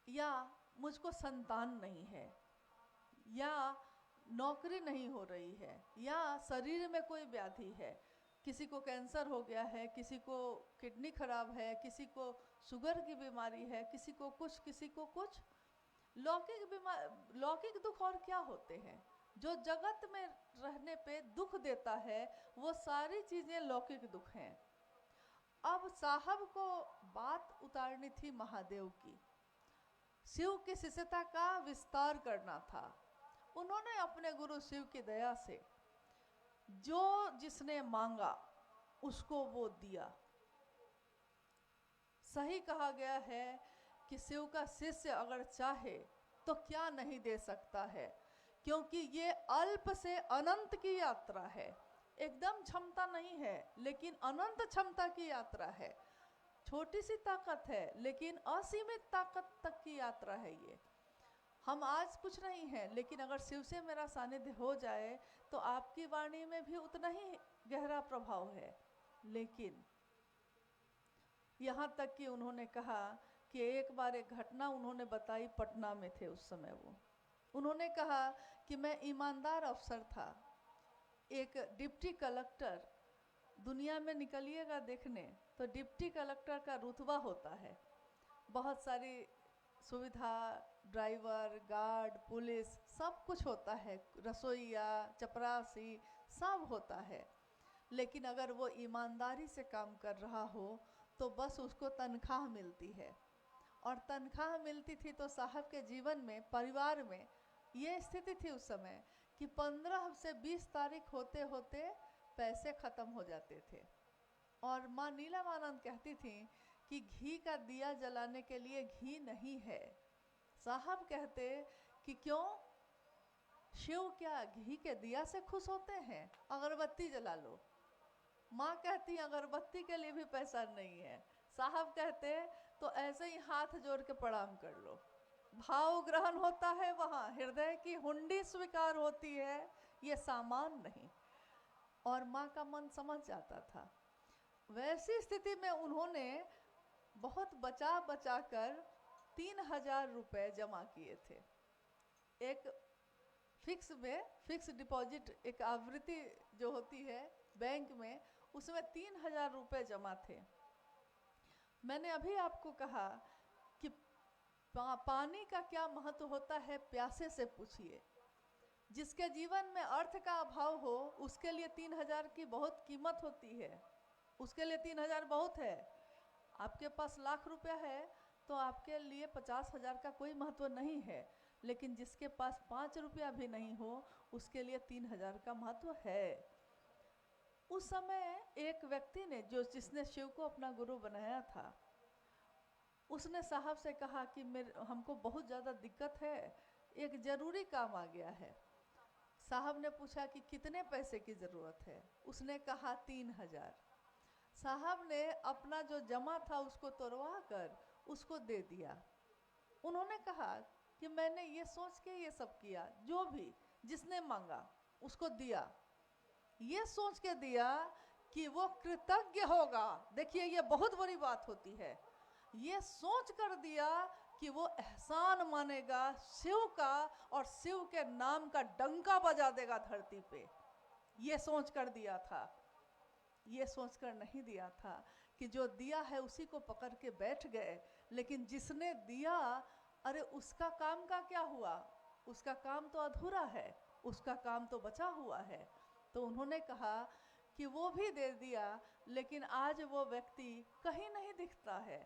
या मुझको संतान नहीं है, या नौकरी नहीं हो रही है, या शरीर में कोई व्याधि है, किसी को कैंसर हो गया है, किसी को किडनी खराब है, किसी को शुगर की बीमारी है, किसी को कुछ, किसी को कुछ। लौकिक दुख और क्या होते हैं? जो जगत में रहने पे दुख देता है वो सारी चीजें लौकिक दुख हैं। अब साहब को बात उतारनी थी महादेव की, शिव की शिष्यता का विस्तार करना था। उन्होंने अपने गुरु शिव की दया से जो जिसने मांगा उसको वो दिया। सही कहा गया है कि शिव का शिष्य अगर चाहे तो क्या नहीं दे सकता है, क्योंकि ये अल्प से अनंत की यात्रा है। एकदम क्षमता नहीं है, लेकिन अनंत क्षमता की यात्रा है। छोटी सी ताकत है, लेकिन असीमित ताकत तक की यात्रा है ये। हम आज कुछ नहीं है, लेकिन अगर शिव से मेरा सानिध्य हो जाए तो आपकी वाणी में भी उतना ही गहरा प्रभाव है। लेकिन यहाँ तक कि उन्होंने कहा कि एक बार एक घटना उन्होंने बताई, पटना में थे उस समय वो। उन्होंने कहा कि मैं ईमानदार अफसर था, एक डिप्टी कलेक्टर, दुनिया में निकलिएगा देखने तो डिप्टी कलेक्टर का रुतबा होता है, बहुत सारी सुविधा, ड्राइवर, गार्ड, पुलिस, सब कुछ होता है, रसोईया, चपरासी, सब होता है। लेकिन अगर वो ईमानदारी से काम कर रहा हो तो बस उसको तनख्वाह मिलती है, और तनख्वाह मिलती थी तो साहब के जीवन में, परिवार में ये स्थिति थी उस समय कि 15 से 20 तारीख होते होते पैसे ख़त्म हो जाते थे। और माँ नीलमानंद कहती थी कि घी का दिया जलाने के लिए घी नहीं है। साहब कहते कि क्यों, शिव क्या घी के दिया से खुश होते हैं? अगरबत्ती जला लो। माँ कहती अगरबत्ती के लिए भी पैसा नहीं है। साहब कहते तो ऐसे ही हाथ जोड़ के प्रणाम कर लो। भाव ग्रहण होता है वहाँ, हृदय की हुंडी स्वीकार होती है, ये सामान नहीं। और माँ का मन समझ जाता था। वैसी स्थिति में उन्होंने बहुत बचा बचा कर 3000 रुपये जमा किए थे। एक फिक्स डिपॉजिट, एक आवृत्ति जो होती है बैंक में, उसमें 3000 रुपये जमा थे। मैंने अभी आपको कहा कि पानी का क्या महत्व होता है, प्यासे से पूछिए। जिसके जीवन में अर्थ का अभाव हो उसके लिए 3000 की बहुत कीमत होती है, उसके लिए 3000 बहुत है। आपके पास लाख रुपया है तो आपके लिए 50,000 का कोई महत्व नहीं है, लेकिन जिसके पास 5 रुपया भी नहीं हो उसके लिए 3000 का महत्व है। उस समय एक व्यक्ति ने, जिसने शिव को अपना गुरु बनाया था, उसने साहब से कहा कि हमको बहुत ज़्यादा दिक्कत है, एक ज़रूरी काम आ गया है। साहब ने पूछा कि कितने पैसे की ज़रूरत है? उसने कहा 3000। साहब ने अपना जो जमा था उसको तोड़वा कर उसको दे दिया। उन्होंने कहा कि मैंने ये सोच के ये सब किया, जो भी जिसने मांगा उसको दिया, ये सोच के दिया कि वो कृतज्ञ होगा। देखिए ये बहुत बड़ी बात होती है। ये सोच कर दिया कि वो एहसान मानेगा शिव का और शिव के नाम का डंका बजा देगा धरती पे। ये सोच कर दिया था। ये सोच कर नहीं दिया था कि जो दिया है उसी को पकड़ के बैठ गए, लेकिन जिसने दिया, अरे उसका काम का क्या हुआ? उसका काम तो अधूरा है, उसका काम तो बचा हुआ है। तो उन्होंने कहा कि वो भी दे दिया, लेकिन आज वो व्यक्ति कहीं नहीं दिखता है।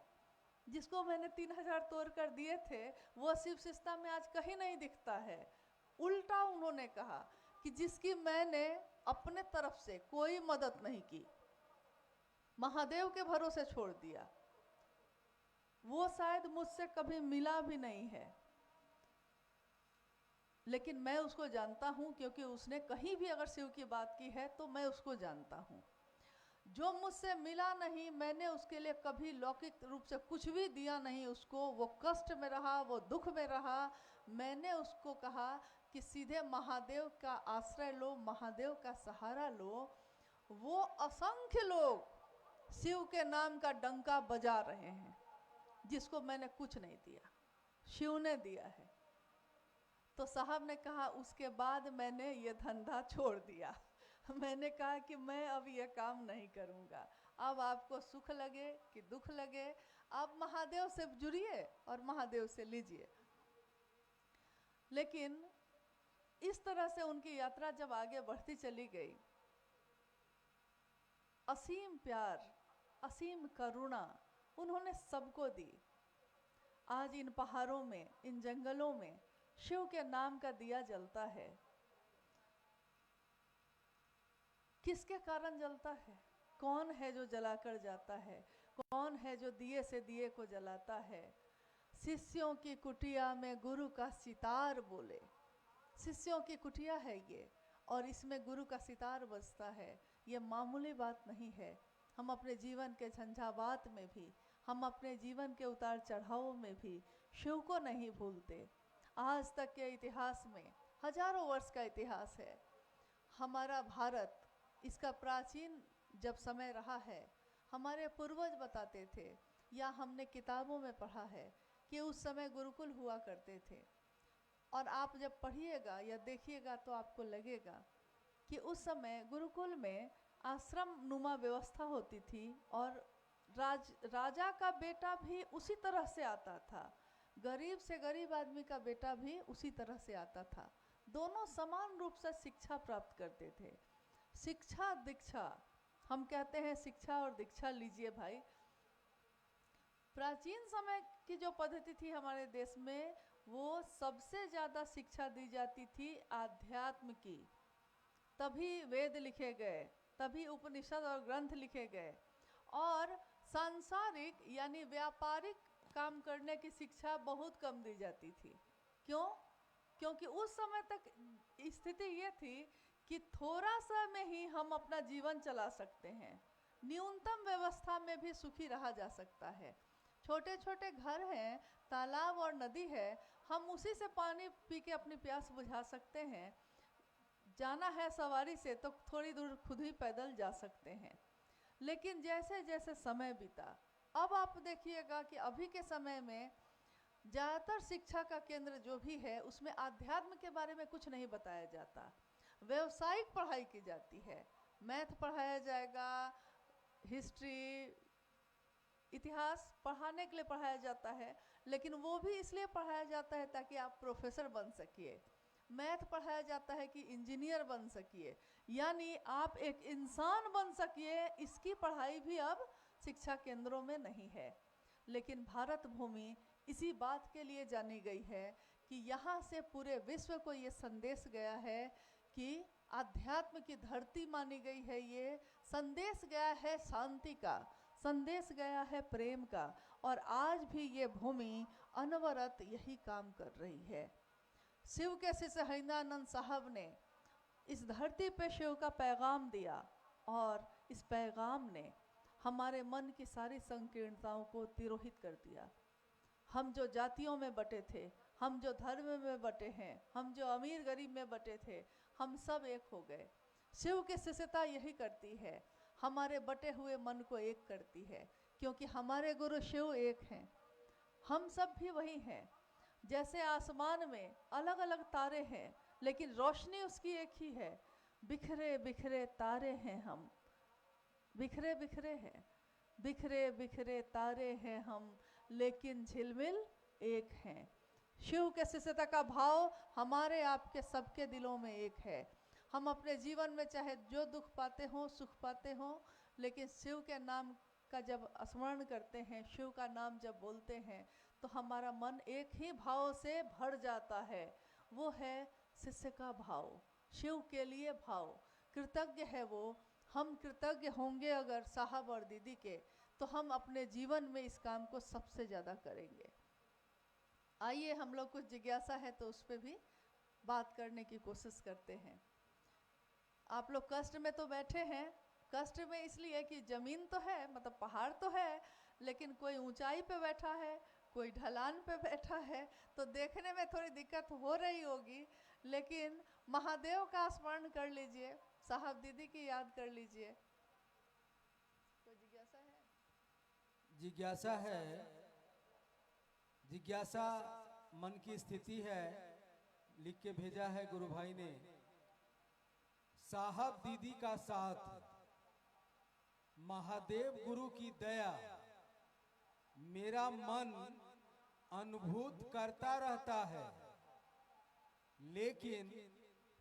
जिसको मैंने 3000 तोड़ कर दिए थे वो शिव शिष्टा में आज कहीं नहीं दिखता है। उल्टा उन्होंने कहा कि जिसकी मैंने अपने तरफ से कोई मदद नहीं की, महादेव के भरोसे छोड़ दिया, वो शायद मुझसे कभी मिला भी नहीं है, लेकिन मैं उसको जानता हूँ, क्योंकि उसने कहीं भी अगर शिव की बात की है तो मैं उसको जानता हूँ। जो मुझसे मिला नहीं, मैंने उसके लिए कभी लौकिक रूप से कुछ भी दिया नहीं उसको। वो कष्ट में रहा, वो दुख में रहा, मैंने उसको कहा कि सीधे महादेव का आश्रय लो, महादेव का सहारा लो। वो असंख्य लोग शिव के नाम का डंका बजा रहे हैं, जिसको मैंने कुछ नहीं दिया, शिव ने दिया है। तो साहब ने कहा उसके बाद मैंने ये धंधा छोड़ दिया। मैंने कहा कि मैं अब ये काम नहीं करूँगा। अब आपको सुख लगे कि दुख लगे, आप महादेव से जुड़िए और महादेव से लीजिए। लेकिन इस तरह से उनकी यात्रा जब आगे बढ़ती चली गई, असीम प्यार, असीम करुणा उन्होंने सबको दी। आज इन पहाड़ों में, इन जंगलों में शिव के नाम का दिया जलता है। किसके कारण जलता है? कौन है जो जलाकर जाता है? कौन है जो दिए से दिए को जलाता है? शिष्यों की कुटिया में गुरु का सितार बोले। शिष्यों की कुटिया है ये, और इसमें गुरु का सितार बजता है। ये मामूली बात नहीं है। हम अपने जीवन के झंझावात में भी, हम अपने जीवन के उतार चढ़ावों में भी शिव को नहीं भूलते। आज तक के इतिहास में, हजारों वर्ष का इतिहास है हमारा भारत, इसका प्राचीन जब समय रहा है, हमारे पूर्वज बताते थे या हमने किताबों में पढ़ा है कि उस समय गुरुकुल हुआ करते थे। और आप जब पढ़िएगा या देखिएगा तो आपको लगेगा कि उस समय गुरुकुल में आश्रम नुमा व्यवस्था होती थी, और राजा का बेटा भी उसी तरह से आता था, गरीब से गरीब आदमी का बेटा भी उसी तरह से आता था। दोनों समान रूप से शिक्षा प्राप्त करते थे। शिक्षा दीक्षा, हम कहते हैं शिक्षा और दीक्षा लीजिए भाई। प्राचीन समय की जो पद्धति थी हमारे देश में, वो सबसे ज़्यादा शिक्षा दी जाती थी आध्यात्म की। तभी वेद लिखे गए, तभी उपनिषद और ग्रंथ लिखे गए, और सांसारिक यानी व्यापारिक काम करने की शिक्षा बहुत कम दी जाती थी। क्यों? क्योंकि उस समय तक स्थिति ये थी कि थोड़ा सा में ही हम अपना जीवन चला सकते हैं, न्यूनतम व्यवस्था में भी सुखी रहा जा सकता है। छोटे छोटे घर हैं, तालाब और नदी है, हम उसी से पानी पी के अपनी प्यास बुझा सकते हैं। जाना है सवारी से तो थोड़ी दूर खुद ही पैदल जा सकते हैं। लेकिन जैसे जैसे समय बीता, अब आप देखिएगा कि अभी के समय में ज़्यादातर शिक्षा का केंद्र जो भी है उसमें आध्यात्म के बारे में कुछ नहीं बताया जाता। व्यावसायिक पढ़ाई की जाती है, मैथ पढ़ाया जाएगा, हिस्ट्री, इतिहास पढ़ाने के लिए पढ़ाया जाता है, लेकिन वो भी इसलिए पढ़ाया जाता है ताकि आप प्रोफेसर बन सकिए। मैथ पढ़ाया जाता है कि इंजीनियर बन सकिए, यानी आप एक इंसान बन सकिए। इसकी पढ़ाई भी अब शिक्षा केंद्रों में नहीं है। लेकिन भारत भूमि इसी बात के लिए जानी गई है कि यहाँ से पूरे विश्व को ये संदेश गया है कि आध्यात्म की धरती मानी गई है। ये संदेश गया है शांति का, संदेश गया है प्रेम का, और आज भी ये भूमि अनवरत यही काम कर रही है। शिव के शिष्य हरिंद्रानंद साहब ने इस धरती पे शिव का पैगाम दिया, और इस पैगाम ने हमारे मन की सारी संकीर्णताओं को तिरोहित कर दिया। हम जो जातियों में बटे थे, हम जो धर्म में बटे हैं, हम जो अमीर गरीब में बटे थे, हम सब एक हो गए। शिव की शिष्यता यही करती है, हमारे बटे हुए मन को एक करती है, क्योंकि हमारे गुरु शिव एक हैं, हम सब भी वही हैं। जैसे आसमान में अलग अलग तारे हैं, लेकिन रोशनी उसकी एक ही है। बिखरे बिखरे तारे हैं हम, बिखरे बिखरे हैं, बिखरे बिखरे तारे हैं हम, लेकिन झिलमिल एक हैं। शिव के शिष्यता का भाव हमारे आपके सबके दिलों में एक है। हम अपने जीवन में चाहे जो दुख पाते हों, सुख पाते हों, लेकिन शिव के नाम का जब स्मरण करते हैं, शिव का नाम जब बोलते हैं, तो हमारा मन एक ही भाव से भर जाता है। वो है शिष्य का भाव, शिव के लिए भाव। कृतज्ञ है वो। हम कृतज्ञ होंगे अगर साहब और दीदी के, तो हम अपने जीवन में इस काम को सबसे ज़्यादा करेंगे। आइए, हम लोग कुछ जिज्ञासा है तो उस पर भी बात करने की कोशिश करते हैं। आप लोग कष्ट में तो बैठे हैं, कष्ट में इसलिए कि ज़मीन तो है, मतलब पहाड़ तो है, लेकिन कोई ऊंचाई पे बैठा है, कोई ढलान पे बैठा है, तो देखने में थोड़ी दिक्कत हो रही होगी। लेकिन महादेव का स्मरण कर लीजिए, साहब दीदी की याद कर लीजिए। कोई जिज्ञासा है? जिज्ञासा है, जिज्ञासा मन की स्थिति है। लिख के भेजा है गुरु भाई ने, साहब दीदी का साथ, महादेव गुरु की दया, मेरा मन अनुभूत करता रहता है, लेकिन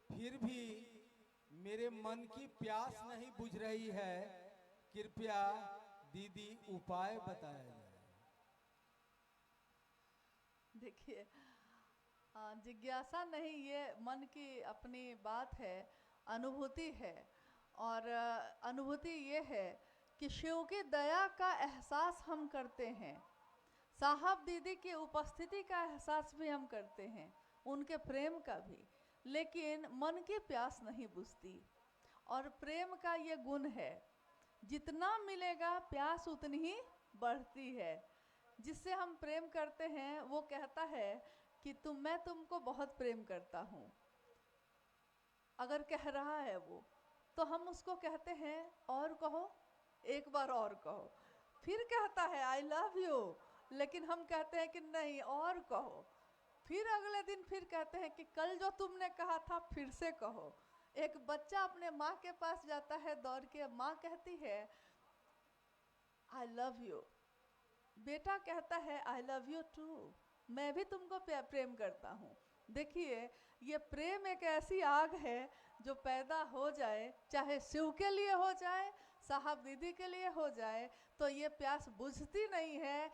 फिर भी मेरे मन की प्यास नहीं बुझ रही है। कृपया दीदी उपाय बताया जाए। देखिए, जिज्ञासा नहीं, ये मन की अपनी बात है, अनुभूति है। और अनुभूति ये है कि शिव की दया का एहसास हम करते हैं, साहब दीदी की उपस्थिति का एहसास भी हम करते हैं, उनके प्रेम का भी, लेकिन मन की प्यास नहीं बुझती। और प्रेम का ये गुण है, जितना मिलेगा प्यास उतनी ही बढ़ती है। जिससे हम प्रेम करते हैं वो कहता है कि मैं तुमको बहुत प्रेम करता हूँ। अगर कह रहा है वो, तो हम उसको कहते हैं और कहो, एक बार और कहो। फिर कहता है आई लव यू, लेकिन हम कहते हैं कि नहीं और कहो। फिर अगले दिन फिर कहते हैं कि कल जो तुमने कहा था फिर से कहो। एक बच्चा अपने माँ के पास जाता है दौड़ के, माँ कहती है आई लव यू, बेटा कहता है आई लव यू टू, मैं भी तुमको प्रेम करता हूँ। देखिए, ये प्रेम एक ऐसी आग है जो पैदा हो जाए, चाहे शिव के लिए हो जाए, साहब दीदी के लिए हो जाए, तो ये प्यास बुझती नहीं है।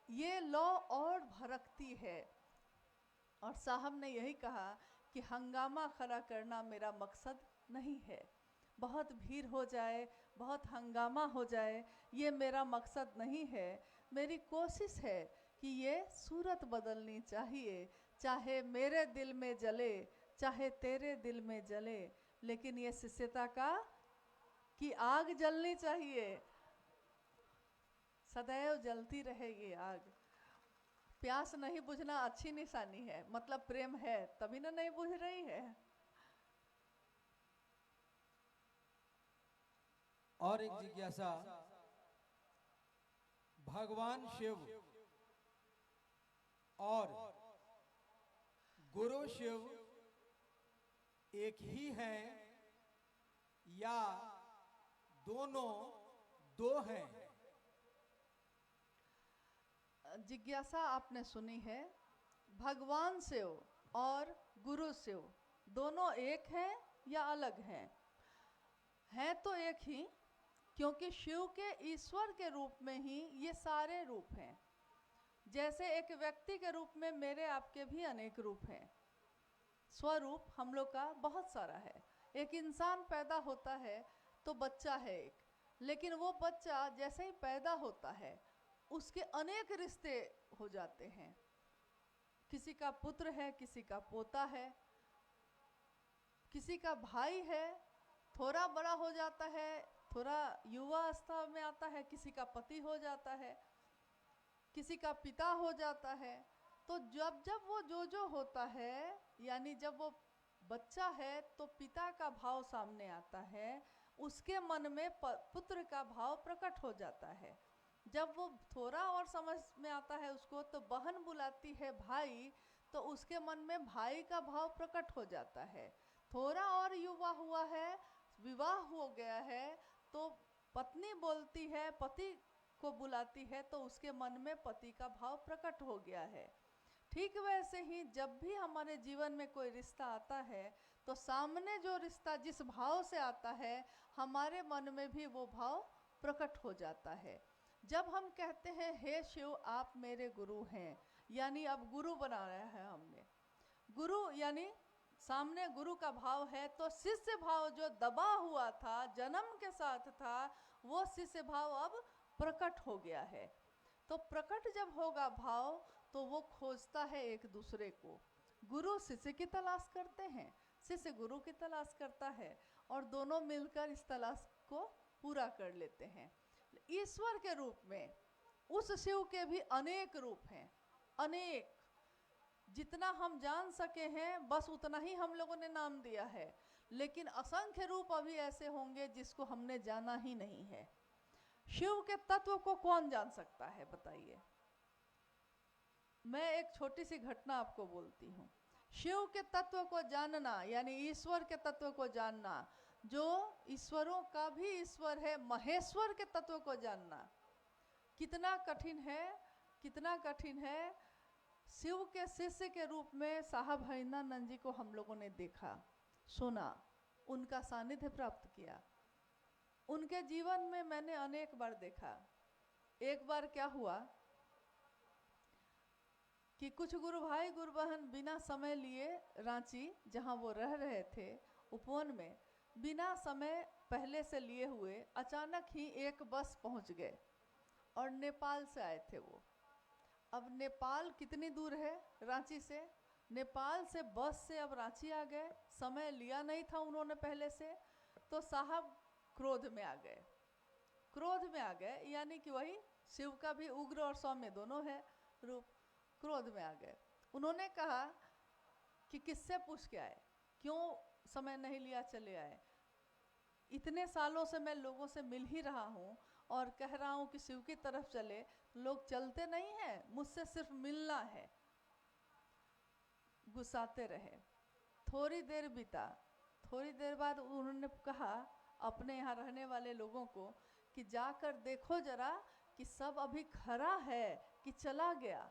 ये लौ और भड़कती है। और साहब ने यही कहा कि हंगामा खड़ा करना मेरा मकसद नहीं है, बहुत भीड़ हो जाए, बहुत हंगामा हो जाए, ये मेरा मकसद नहीं है। मेरी कोशिश है कि ये सूरत बदलनी चाहिए, चाहे मेरे दिल में जले, चाहे तेरे दिल में जले, लेकिन ये शिष्यता की आग जलनी चाहिए, सदैव जलती रहे ये आग। प्यास नहीं बुझना अच्छी निशानी है, मतलब प्रेम है, तभी ना नहीं बुझ रही है। और एक जिज्ञासा, भगवान शिव और गुरु शिव एक ही हैं या दोनों दो हैं? जिज्ञासा आपने सुनी है। भगवान शिव और गुरु शिव दोनों एक हैं या अलग हैं? हैं तो एक ही, क्योंकि शिव के ईश्वर के रूप में ही ये सारे रूप हैं। जैसे एक व्यक्ति के रूप में मेरे आपके भी अनेक रूप हैं, स्वरूप हम लोग का बहुत सारा है। एक इंसान पैदा होता है तो बच्चा है एक, लेकिन वो बच्चा जैसे ही पैदा होता है उसके अनेक रिश्ते हो जाते हैं। किसी का पुत्र है, किसी का पोता है, किसी का भाई है, थोड़ा बड़ा हो जाता है, थोड़ा युवा अवस्था में आता है, किसी का पति हो जाता है, किसी का पिता हो जाता है। तो जब जब वो जो होता है, यानी जब वो बच्चा है तो पिता का भाव सामने आता है, उसके मन में पुत्र का भाव प्रकट हो जाता है। जब वो थोड़ा और समझ में आता है उसको, तो बहन बुलाती है भाई, तो उसके मन में भाई का भाव प्रकट हो जाता है। थोड़ा और युवा हुआ है, विवाह हो गया है, तो पत्नी बोलती है, पति को बुलाती है, तो उसके मन में पति का भाव प्रकट हो गया है। ठीक वैसे ही जब भी हमारे जीवन में कोई रिश्ता आता है, तो सामने जो रिश्ता जिस भाव से आता है, हमारे मन में भी वो भाव प्रकट हो जाता है। जब हम कहते हैं हे शिव आप मेरे गुरु हैं, यानी अब गुरु बना रहा है हमने, गुरु यानी सामने गुरु का भाव है, तो शिष्य भाव जो दबा हुआ था, जन्म के साथ था, वो शिष्य भाव अब प्रकट हो गया है। तो प्रकट जब होगा भाव, तो वो खोजता है एक दूसरे को। गुरु शिष्य की तलाश करते हैं, शिष्य गुरु की तलाश करता है, और दोनों मिलकर इस तलाश को पूरा कर लेते हैं। ईश्वर के रूप में उस शिव के भी अनेक रूप हैं, अनेक, जितना हम जान सके हैं बस उतना ही हम लोगों ने नाम दिया है, लेकिन असंख्य रूप अभी ऐसे होंगे जिसको हमने जाना ही नहीं है। शिव के तत्व को कौन जान सकता है बताइए? मैं एक छोटी सी घटना आपको बोलती हूँ। शिव के तत्व को जानना यानी ईश्वर के तत्व को जानना, जो ईश्वरों का भी ईश्वर है, महेश्वर के तत्व को जानना कितना कठिन है, कितना कठिन है। शिव के शिष्य के रूप में साहब हरिंद्रानंद जी को हम लोगों ने देखा, सुना, उनका सानिध्य प्राप्त किया। उनके जीवन में मैंने अनेक बार देखा। एक बार क्या हुआ कि कुछ गुरु भाई गुरु बहन बिना समय लिए रांची, जहाँ वो रह रहे थे उपवन में, बिना समय पहले से लिए हुए अचानक ही एक बस पहुँच गए, और नेपाल से आए थे वो। अब नेपाल कितनी दूर है रांची से? नेपाल से बस से अब रांची आ गए, समय लिया नहीं था उन्होंने पहले से, तो साहब क्रोध में आ गए। क्रोध में आ गए यानी कि वही शिव का भी उग्र और सौम्य दोनों है रूप। क्रोध में आ गए। उन्होंने कहा कि किससे पूछ के आए, क्यों समय नहीं लिया चले आए? इतने सालों से मैं लोगों से मिल ही रहा हूँ और कह रहा हूँ कि शिव की तरफ चले, लोग चलते नहीं हैं, मुझसे सिर्फ मिलना है। गुस्साते रहे। थोड़ी देर बीता, थोड़ी देर बाद उन्होंने कहा अपने यहाँ रहने वाले लोगों को कि जाकर देखो जरा कि सब अभी खड़ा है कि चला गया।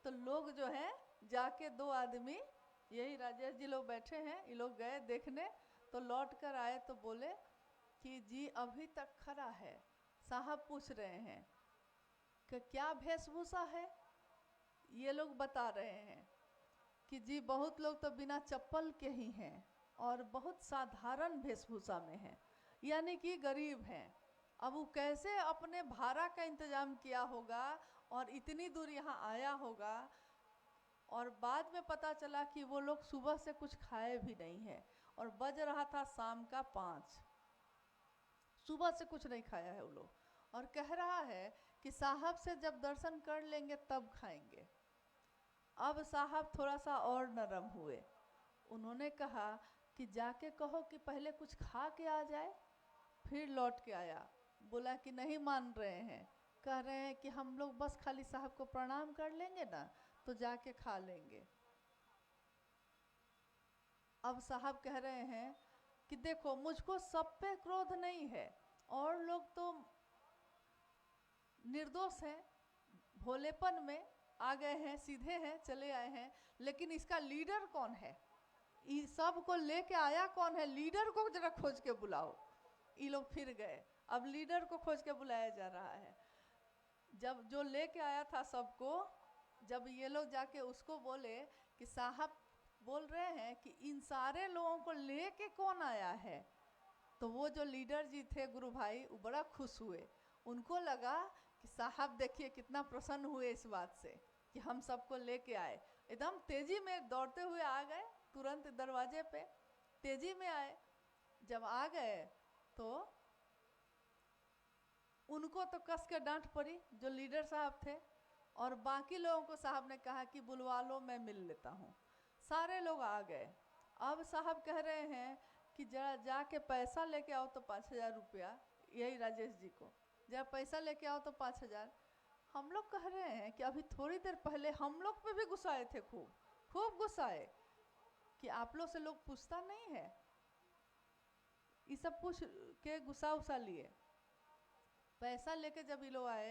तो लोग जो है जाके, दो आदमी, यही राजेश जी लोग बैठे हैं, ये लोग गए देखने, तो लौट कर आए तो बोले कि जी अभी तक खड़ा है। साहब पूछ रहे हैं कि क्या वेशभूषा है। ये लोग बता रहे हैं कि जी बहुत लोग तो बिना चप्पल के ही हैं और बहुत साधारण वेशभूषा में हैं, यानी कि गरीब हैं। अब वो कैसे अपने भाड़ा का इंतजाम किया होगा और इतनी दूर यहाँ आया होगा, और बाद में पता चला कि वो लोग सुबह से कुछ खाए भी नहीं है और बज रहा था शाम का 5, सुबह से कुछ नहीं खाया है वो लोग, और कह रहा है कि साहब से जब दर्शन कर लेंगे तब खाएंगे। अब साहब थोड़ा सा और नरम हुए, उन्होंने कहा कि जाके कहो कि पहले कुछ खा के आ जाए। फिर लौट के आया, बोला कि नहीं मान रहे हैं, कह रहे हैं कि हम लोग बस खाली साहब को प्रणाम कर लेंगे ना तो जाके खा लेंगे। अब साहब कह रहे हैं कि देखो मुझको सब पे क्रोध नहीं है, और लोग तो निर्दोष हैं, भोलेपन में आ गए हैं, सीधे हैं, चले आए हैं, लेकिन इसका लीडर कौन है, इस सब को लेके आया कौन है, लीडर को जरा खोज के बुलाओ। ये लोग फिर गए, अब लीडर को खोज के बुलाया जा रहा है। जब जो लेके आया था सबको, जब ये लोग जाके उसको बोले कि साहब बोल रहे हैं कि इन सारे लोगों को लेके कौन आया है, तो वो जो लीडर जी थे गुरु भाई, वो बड़ा खुश हुए। उनको लगा कि साहब देखिए कितना प्रसन्न हुए इस बात से कि हम सबको लेके आए। एकदम तेजी में दौड़ते हुए आ गए, तुरंत दरवाजे पे तेजी में आए। जब आ गए तो उनको तो कस के डांट पड़ी, जो लीडर साहब थे, और बाकी लोगों को साहब ने कहा कि बुलवा लो, मैं मिल लेता हूँ। सारे लोग आ गए। अब साहब कह रहे हैं कि जरा जाके पैसा लेके आओ तो 5,000 रुपया, यही राजेश जी को, जरा पैसा लेके आओ तो 5,000। हम लोग कह रहे हैं कि अभी थोड़ी देर पहले हम लोग पे भी गुस्साए थे, खूब गुस्साए कि आप लोग से लोग पूछता नहीं है, ये सब पूछ के गुस्सा उसा लिए। पैसा लेके जब ये लोग आए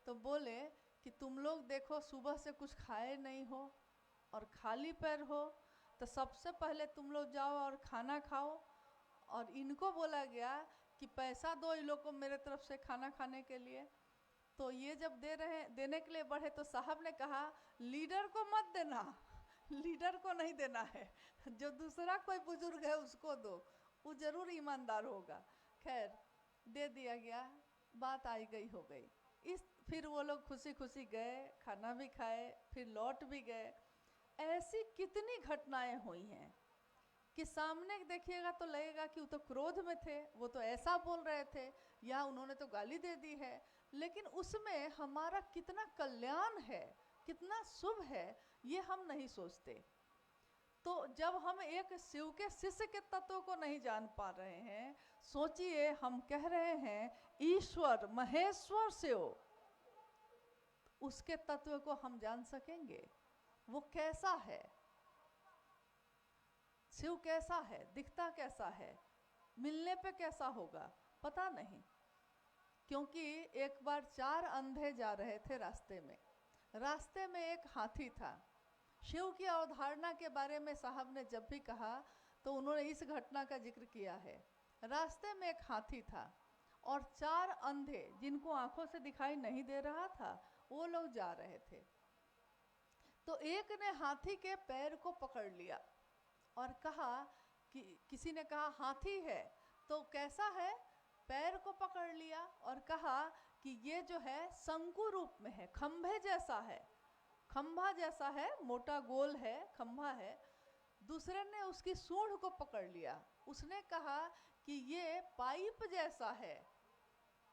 तो बोले कि तुम लोग देखो सुबह से कुछ खाए नहीं हो और खाली पैर हो, तो सबसे पहले तुम लोग जाओ और खाना खाओ। और इनको बोला गया कि पैसा दो इन लोग को मेरे तरफ से खाना खाने के लिए। तो ये जब देने के लिए बढ़े तो साहब ने कहा लीडर को मत देना, लीडर को नहीं देना है, जो दूसरा कोई बुजुर्ग है उसको दो, वो जरूर ईमानदार होगा। खैर दे दिया गया, बात आई गई हो गई। फिर वो लोग खुशी खुशी गए, खाना भी खाए, फिर लौट भी गए। ऐसी कितनी घटनाएं हुई हैं कि सामने देखिएगा तो लगेगा कि वो तो क्रोध में थे, वो तो ऐसा बोल रहे थे, या उन्होंने तो गाली दे दी है, लेकिन उसमें हमारा कितना कल्याण है, कितना शुभ है, ये हम नहीं सोचते। तो जब हम एक शिव के शिष्य के तत्व को नहीं जान पा रहे हैं, सोचिए हम कह रहे हैं ईश्वर महेश्वर शिव, उसके तत्व को हम जान सकेंगे वो कैसा है, शिव कैसा है, दिखता कैसा है, मिलने पे कैसा होगा, पता नहीं। क्योंकि एक बार 4 अंधे जा रहे थे रास्ते में एक हाथी था। शिव की अवधारणा के बारे में साहब ने जब भी कहा तो उन्होंने इस घटना का जिक्र किया है। रास्ते में एक हाथी था और 4 अंधे जिनको आंखों से दिखाई नहीं दे रहा था, वो लोग जा रहे थे। तो एक ने हाथी के पैर को पकड़ लिया और कहा कि किसी ने कहा हाथी है तो कैसा है, पैर को पकड़ लिया और कहा कि ये जो है शंकु रूप में है, खंभे जैसा है, खंभा जैसा है, मोटा गोल है, खंभा है। दूसरे ने उसकी सूंड को पकड़ लिया, उसने कहा कि ये पाइप जैसा है।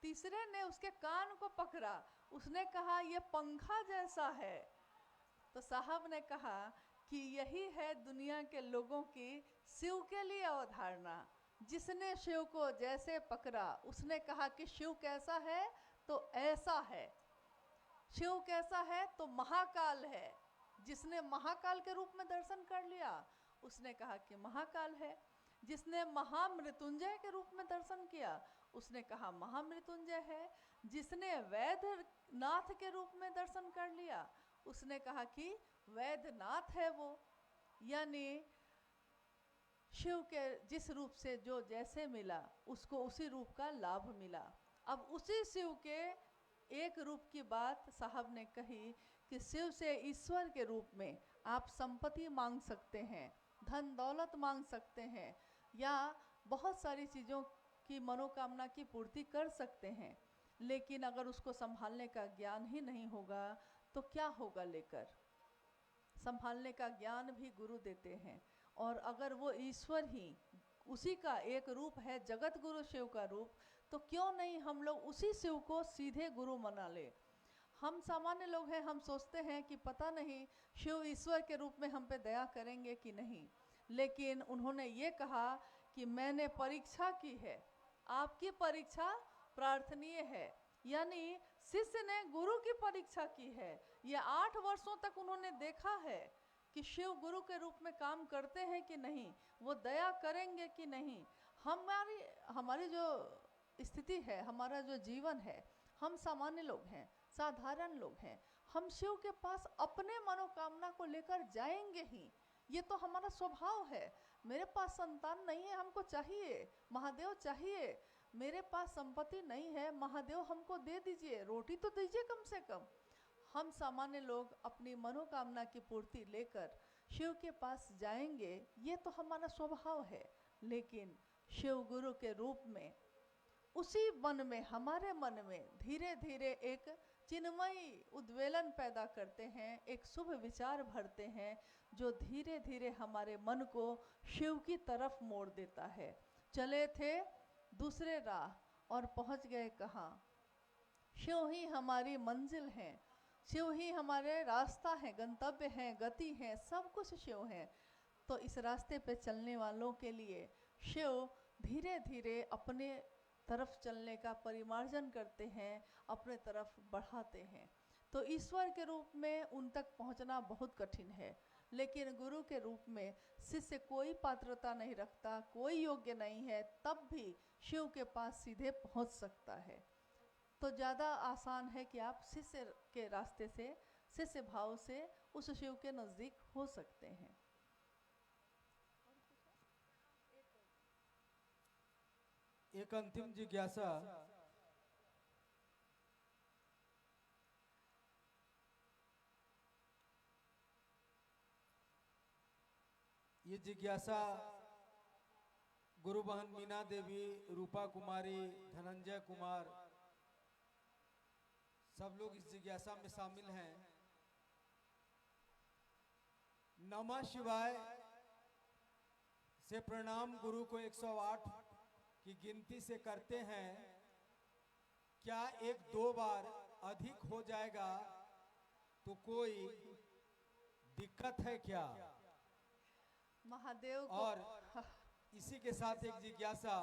तीसरे ने उसके कान को पकड़ा, उसने कहा ये पंखा जैसा है। तो साहब ने कहा कि यही है दुनिया के लोगों की शिव के लिए अवधारणा। जिसने शिव को जैसे पकड़ा, उसने कहा कि शिव कैसा है तो ऐसा है, शिव कैसा है तो महाकाल है। जिसने महाकाल के रूप में दर्शन कर लिया, उसने कहा कि महाकाल है। जिसने महामृत्युंजय के रूप में दर्शन किया, उसने कहा महामृत्युंजय है। जिसने वैद्यनाथ के रूप में दर्शन कर लिया, उसने कहा कि वैद्यनाथ है वो। यानी शिव के जिस रूप से जो जैसे मिला, उसको उसी रूप का लाभ मिला। अब उसी शिव के एक रूप की बात साहब ने कही कि शिव से ईश्वर के रूप में आप संपत्ति मांग सकते हैं, धन दौलत मांग सकते हैं, या बहुत सारी चीज़ों की मनोकामना की पूर्ति कर सकते हैं, लेकिन अगर उसको संभालने का ज्ञान ही नहीं होगा तो क्या होगा लेकर। संभालने का ज्ञान भी गुरु देते हैं, और अगर वो ईश्वर ही उसी का एक रूप है, जगत गुरु शिव का रूप, तो क्यों नहीं हम लोग उसी शिव को सीधे गुरु मना ले। हम सामान्य लोग हैं, हम सोचते हैं कि पता नहीं शिव ईश्वर के रूप में हम पे दया करेंगे कि नहीं, लेकिन उन्होंने ये कहा कि मैंने परीक्षा की है, आपकी परीक्षा प्रार्थनीय है, यानी शिष्य ने गुरु की परीक्षा की है। ये 8 वर्षों तक उन्होंने देखा है कि शिव गुरु के रूप में काम करते हैं कि नहीं, वो दया करेंगे कि नहीं। हमारी जो स्थिति है, हमारा जो जीवन है, हम सामान्य लोग हैं, साधारण लोग हैं, हम शिव के पास अपने मनोकामना को लेकर जाएंगे ही, ये तो हमारा स्वभाव है। मेरे पास संतान नहीं है, हमको चाहिए, महादेव चाहिए, मेरे पास संपत्ति नहीं है, महादेव हमको दे दीजिए, रोटी तो दीजिए कम से कम। हम सामान्य लोग अपनी मनोकामना की पूर्ति लेकर शिव के पास जाएंगे, ये तो हमारा स्वभाव है। लेकिन शिव गुरु के रूप में उसी मन में, हमारे मन में धीरे धीरे एक चिन्मयी उद्वेलन पैदा करते हैं, एक शुभ विचार भरते हैं, जो धीरे धीरे हमारे मन को शिव की तरफ मोड़ देता है। चले थे दूसरे राह और पहुंच गए कहाँ। शिव ही हमारी मंजिल है, शिव ही हमारे रास्ता है, गंतव्य है, गति है, सब कुछ शिव है। तो इस रास्ते पे चलने वालों के लिए शिव धीरे धीरे अपने तरफ चलने का परिमार्जन करते हैं, अपने तरफ बढ़ाते हैं। तो ईश्वर के रूप में उन तक पहुंचना बहुत कठिन है, लेकिन गुरु के रूप में शिष्य कोई पात्रता नहीं रखता, कोई योग्य नहीं है, तब भी शिव के पास सीधे पहुंच सकता है। तो ज़्यादा आसान है कि आप शिष्य के रास्ते से, शिष्य भाव से उस शिव के नज़दीक हो सकते हैं। एक अंतिम जिज्ञासा, ये जिज्ञासा गुरु बहन मीना देवी, रूपा कुमारी, धनंजय कुमार, सब लोग इस जिज्ञासा में शामिल हैं। नमः शिवाय से प्रणाम गुरु को 108 की गिनती से करते हैं, क्या 1-2 बार अधिक हो जाएगा तो कोई दिक्कत है क्या? महादेव को और इसी के साथ एक जिज्ञासा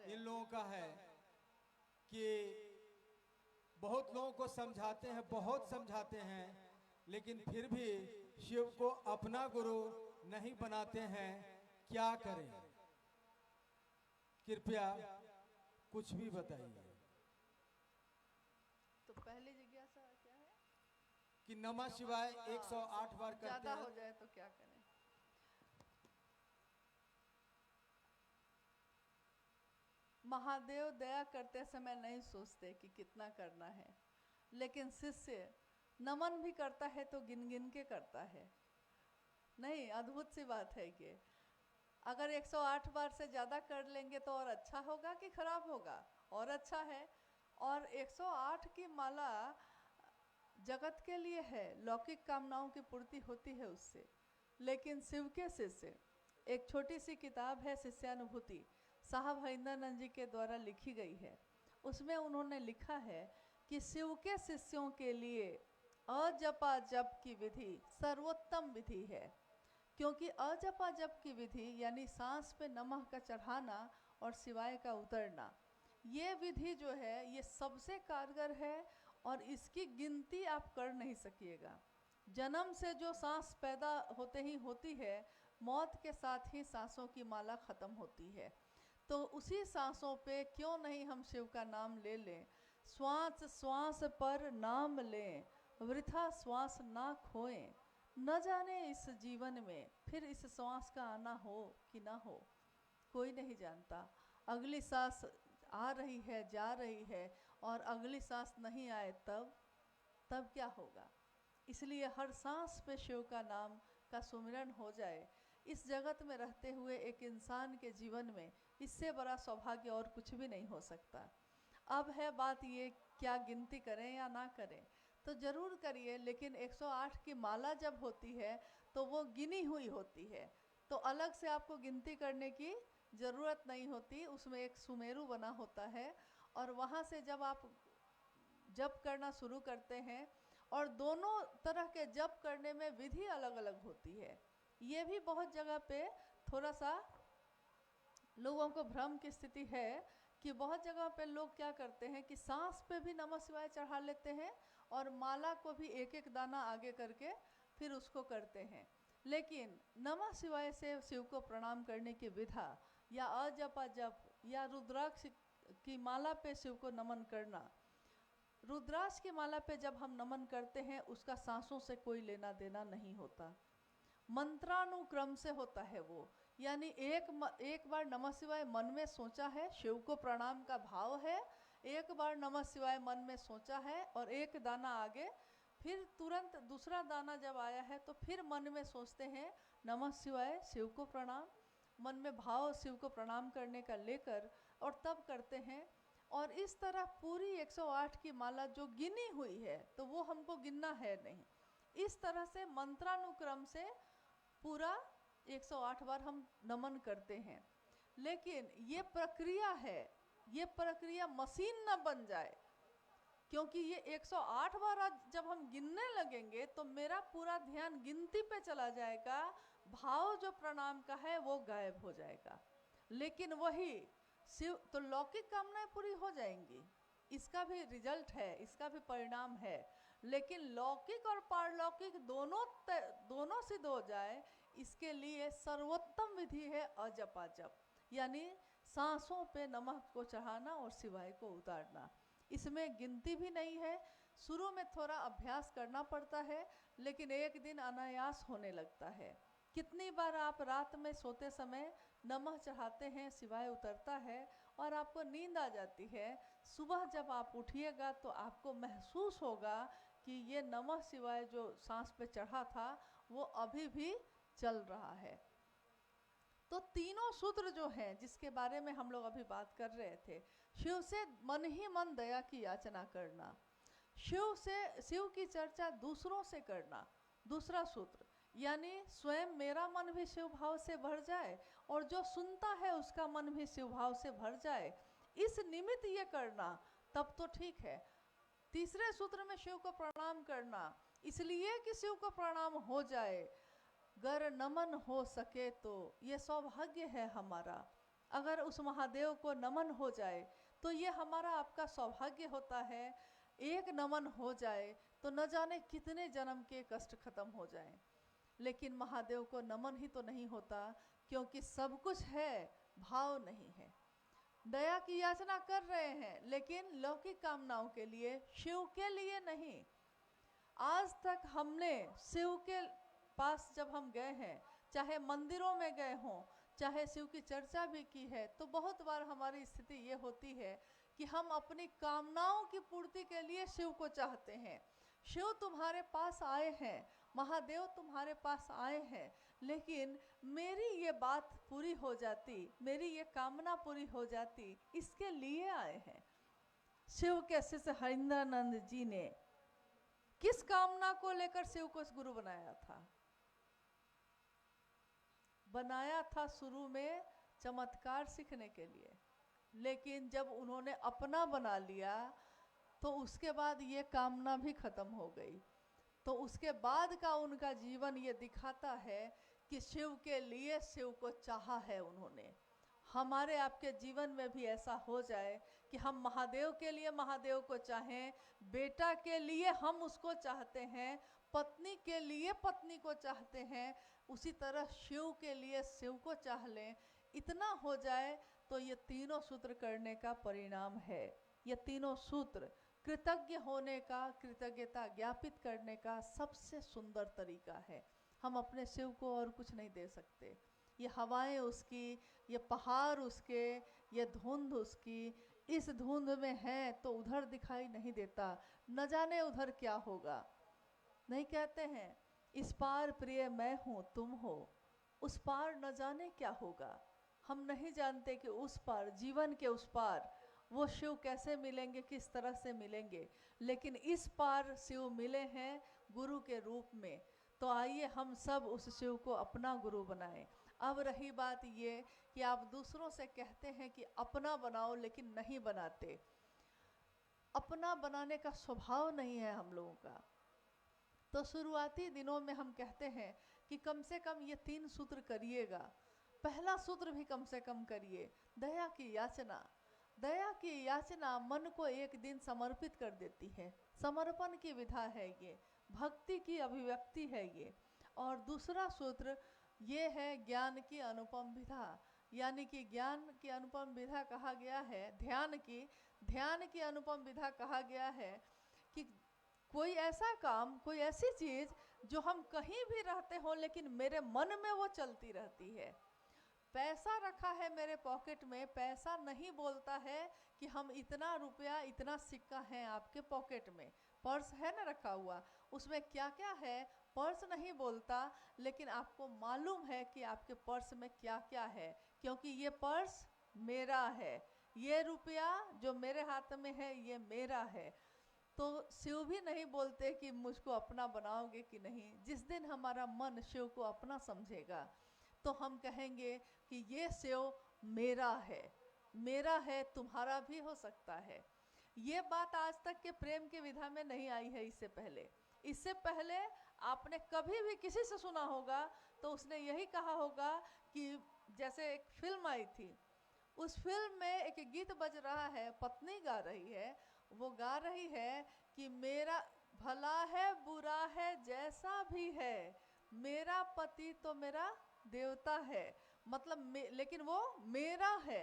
इन लोगों का है कि बहुत लोगों को समझाते हैं, बहुत समझाते हैं, लेकिन फिर भी शिव को अपना गुरु नहीं बनाते हैं, क्या करें? कृपया कुछ भी बताइए। तो पहली जिज्ञासा क्या है कि नमः शिवाय 108 बार करते ज्यादा हैं, हो जाए तो क्या करें? महादेव दया करते समय नहीं सोचते कि कितना करना है, लेकिन शिष्य नमन भी करता है तो गिन गिन के करता है। नहीं, अद्भुत सी बात है कि अगर 108 बार से ज़्यादा कर लेंगे तो और अच्छा होगा कि खराब होगा? और अच्छा है। और 108 की माला जगत के लिए है, लौकिक कामनाओं की पूर्ति होती है उससे। लेकिन शिव के शिष्य, एक छोटी सी किताब है शिष्यानुभूति, साहब हरिंदरानंद जी के द्वारा लिखी गई है। उसमें उन्होंने लिखा है कि शिव के शिष्यों के लिए अजपा जप की विधि सर्वोत्तम विधि है, क्योंकि अजपा जप की विधि यानी सांस पे नमः का चढ़ाना और शिवाय का उतरना, ये विधि जो है ये सबसे कारगर है और इसकी गिनती आप कर नहीं सकिएगा। जन्म से जो सांस पैदा होते ही होती है, मौत के साथ ही सांसों की माला ख़त्म होती है। तो उसी सांसों पे क्यों नहीं हम शिव का नाम ले लें। श्वास श्वास पर नाम लें, वृथा श्वास ना खोएं, न जाने इस जीवन में फिर इस श्वास का आना हो कि ना हो, कोई नहीं जानता। अगली सांस आ रही है, जा रही है, और अगली सांस नहीं आए तब क्या होगा। इसलिए हर सांस पे शिव का नाम का सुमिरन हो जाए। इस जगत में रहते हुए एक इंसान के जीवन में इससे बड़ा सौभाग्य और कुछ भी नहीं हो सकता। अब है बात ये, क्या गिनती करें या ना करें, तो ज़रूर करिए, लेकिन 108 की माला जब होती है तो वो गिनी हुई होती है, तो अलग से आपको गिनती करने की ज़रूरत नहीं होती। उसमें एक सुमेरु बना होता है और वहाँ से जब आप जप करना शुरू करते हैं, और दोनों तरह के जप करने में विधि अलग अलग होती है। ये भी बहुत जगह पे थोड़ा सा लोगों को भ्रम की स्थिति है कि बहुत जगह पे लोग क्या करते हैं कि सांस पे भी नमः शिवाय चढ़ा लेते हैं और माला को भी एक एक दाना आगे करके फिर उसको करते हैं। लेकिन नमः शिवाय से शिव को प्रणाम करने की विधा, या अजपा जप, या रुद्राक्ष की माला पे शिव को नमन करना, रुद्राक्ष की माला पे जब हम नमन करते हैं उसका सांसों से कोई लेना देना नहीं होता, मंत्रानुक्रम से होता है वो। यानी एक बार नमः शिवाय मन में सोचा है, शिव को प्रणाम का भाव है, एक बार नमः शिवाय मन में सोचा है और एक दाना आगे, फिर तुरंत दूसरा दाना जब आया है तो फिर मन में सोचते हैं नमः शिवाय, शिव को प्रणाम, मन में भाव शिव को प्रणाम करने का लेकर, और तब करते हैं। और इस तरह पूरी 108 की माला जो गिनी हुई है तो वो हमको गिनना है नहीं, इस तरह से मंत्रानुक्रम से पूरा 108 बार हम नमन करते हैं। लेकिन ये प्रक्रिया है, ये प्रक्रिया मशीन न बन जाए, क्योंकि ये 108 बार आज जब हम गिनने लगेंगे तो मेरा पूरा ध्यान गिनती पे चला जाएगा, भाव जो प्रणाम का है वो गायब हो जाएगा। लेकिन वही शिव तो लौकिक कामनाएं पूरी हो जाएंगी, इसका भी रिजल्ट है, इसका भी परिणाम है। लेकिन लौकिक और पारलौकिक दोनों सिद्ध हो जाए, इसके लिए सर्वोत्तम विधि है अजपा जप, यानी सांसों पे नमः को चढ़ाना और शिवाय को उतारना। इसमें गिनती भी नहीं है, शुरू में थोड़ा अभ्यास करना पड़ता है, लेकिन एक दिन अनायास होने लगता है। कितनी बार आप रात में सोते समय नमः चढ़ाते हैं, शिवाय उतरता है और आपको नींद आ जाती है। सुबह जब आप उठिएगा तो आपको महसूस होगा कि ये नमः शिवाय जो सांस पे चढ़ा था वो अभी भी चल रहा है। तो तीनों सूत्र जो हैं जिसके बारे में हम लोग अभी बात कर रहे थे, शिव से मन ही मन दया की याचना करना, शिव की चर्चा दूसरों से करना, दूसरा सूत्र, यानी स्वयं मेरा मन भी शिव भाव से भर जाए और जो सुनता है उसका मन भी शिव भाव से भर जाए, इस निमित्त ये करना, तब तो ठीक है। तीसरे सूत्र में शिव को प्रणाम करना, इसलिए कि शिव को प्रणाम हो जाए, गर नमन हो सके तो ये सौभाग्य है हमारा। अगर उस महादेव को नमन हो जाए तो ये हमारा आपका सौभाग्य होता है। एक नमन हो जाए तो न जाने कितने जन्म के कष्ट खत्म हो जाएं। लेकिन महादेव को नमन ही तो नहीं होता, क्योंकि सब कुछ है, भाव नहीं है। दया की याचना कर रहे हैं लेकिन लौकिक कामनाओं के लिए, शिव के लिए नहीं। आज तक हमने शिव के पास जब हम गए हैं, चाहे मंदिरों में गए हों, चाहे शिव की चर्चा भी की है, तो बहुत बार हमारी स्थिति ये होती है कि हम अपनी कामनाओं की पूर्ति के लिए शिव को चाहते हैं। शिव तुम्हारे पास आए हैं, महादेव तुम्हारे पास आए हैं, लेकिन मेरी ये बात पूरी हो जाती, मेरी ये कामना पूरी हो जाती, इसके लिए आए हैं। शिव के शिष्य हरिंद्रानंद जी ने किस कामना को लेकर शिव को गुरु बनाया था? बनाया था शुरू में चमत्कार सीखने के लिए, लेकिन जब उन्होंने अपना बना लिया तो उसके बाद ये कामना भी खत्म हो गई। तो उसके बाद का उनका जीवन ये दिखाता है कि शिव के लिए शिव को चाहा है उन्होंने। हमारे आपके जीवन में भी ऐसा हो जाए कि हम महादेव के लिए महादेव को चाहें, बेटा के लिए हम उसको चाहते हैं, पत्नी के लिए पत्नी को चाहते हैं, उसी तरह शिव के लिए शिव को चाह लें। इतना हो जाए तो ये तीनों सूत्र करने का परिणाम है। ये तीनों सूत्र कृतज्ञ होने का, कृतज्ञता ज्ञापित करने का सबसे सुंदर तरीका है। हम अपने शिव को और कुछ नहीं दे सकते। ये हवाएं उसकी, ये पहाड़ उसके, ये धुंध उसकी, इस धुंध में हैं तो उधर दिखाई नहीं देता, न जाने उधर क्या होगा। नहीं कहते हैं इस पार प्रिय मैं हूँ तुम हो, उस पार न जाने क्या होगा। हम नहीं जानते कि उस पार, जीवन के उस पार वो शिव कैसे मिलेंगे, किस तरह से मिलेंगे, लेकिन इस पार शिव मिले हैं गुरु के रूप में। तो आइए हम सब उस शिव को अपना गुरु बनाएं। अब रही बात ये कि आप दूसरों से कहते हैं कि अपना बनाओ, लेकिन नहीं बनाते। अपना बनाने का स्वभाव नहीं है हम लोगों का। तो शुरुआती दिनों में हम कहते हैं कि कम से कम ये 3 सूत्र करिएगा। पहला सूत्र भी कम से कम करिए, दया की याचना। दया की याचना मन को एक दिन समर्पित कर देती है। समर्पण की विधा है ये, भक्ति की अभिव्यक्ति है ये। और दूसरा सूत्र ये है ज्ञान की अनुपम विधा, यानी कि ज्ञान की अनुपम विधा कहा गया है, ध्यान की अनुपम विधा कहा गया है कि कोई ऐसा काम, कोई ऐसी चीज़ जो हम कहीं भी रहते हो लेकिन मेरे मन में वो चलती रहती है। पैसा रखा है मेरे पॉकेट में, पैसा नहीं बोलता है कि हम इतना रुपया, इतना सिक्का है आपके पॉकेट में। पर्स है ना रखा हुआ, उसमें क्या क्या है पर्स नहीं बोलता, लेकिन आपको मालूम है कि आपके पर्स में क्या क्या है, क्योंकि ये पर्स मेरा है, ये रुपया जो मेरे हाथ में है ये मेरा है। तो शिव भी नहीं बोलते कि मुझको अपना बनाओगे कि नहीं। जिस दिन हमारा मन शिव को अपना समझेगा तो हम कहेंगे कि ये शिव मेरा है, तुम्हारा भी हो सकता है। ये बात आज तक के प्रेम की विधा में नहीं आई है। इससे पहले आपने कभी भी किसी से सुना होगा तो उसने यही कहा होगा कि जैसे एक फिल्म आई थी, उस फिल्म में एक गीत बज रहा है, पत्नी गा रही है, वो गा रही है कि मेरा भला है बुरा है जैसा भी है, मेरा पति तो मेरा देवता है। मतलब लेकिन वो मेरा है,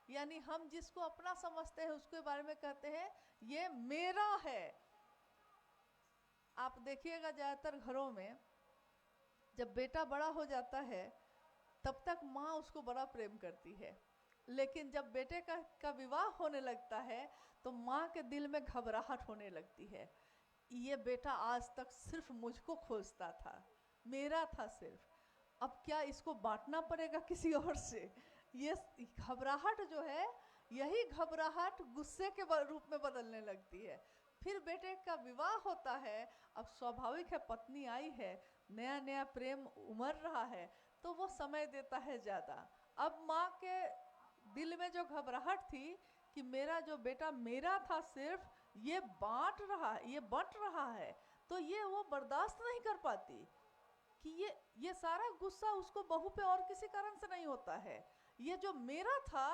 यानी हम जिसको अपना समझते हैं उसके बारे में कहते हैं ये मेरा है। आप देखिएगा ज़्यादातर घरों में जब बेटा बड़ा हो जाता है तब तक माँ उसको बड़ा प्रेम करती है, लेकिन जब बेटे का विवाह होने लगता है तो माँ के दिल में घबराहट होने लगती है। ये बेटा आज तक सिर्फ मुझको खोजता था, मेरा था सिर्फ, अब क्या इसको बांटना पड़ेगा किसी और से। ये घबराहट जो है, यही घबराहट गुस्से के रूप में बदलने लगती है। फिर बेटे का विवाह होता है, अब स्वाभाविक है पत्नी आई है, नया नया प्रेम उमड़ रहा है तो वो समय देता है ज़्यादा। अब माँ के दिल में जो घबराहट थी कि मेरा जो बेटा मेरा था सिर्फ, ये बंट रहा है, तो ये वो बर्दाश्त नहीं कर पाती कि ये सारा गुस्सा उसको बहू पे और किसी कारण से नहीं होता है, ये जो मेरा था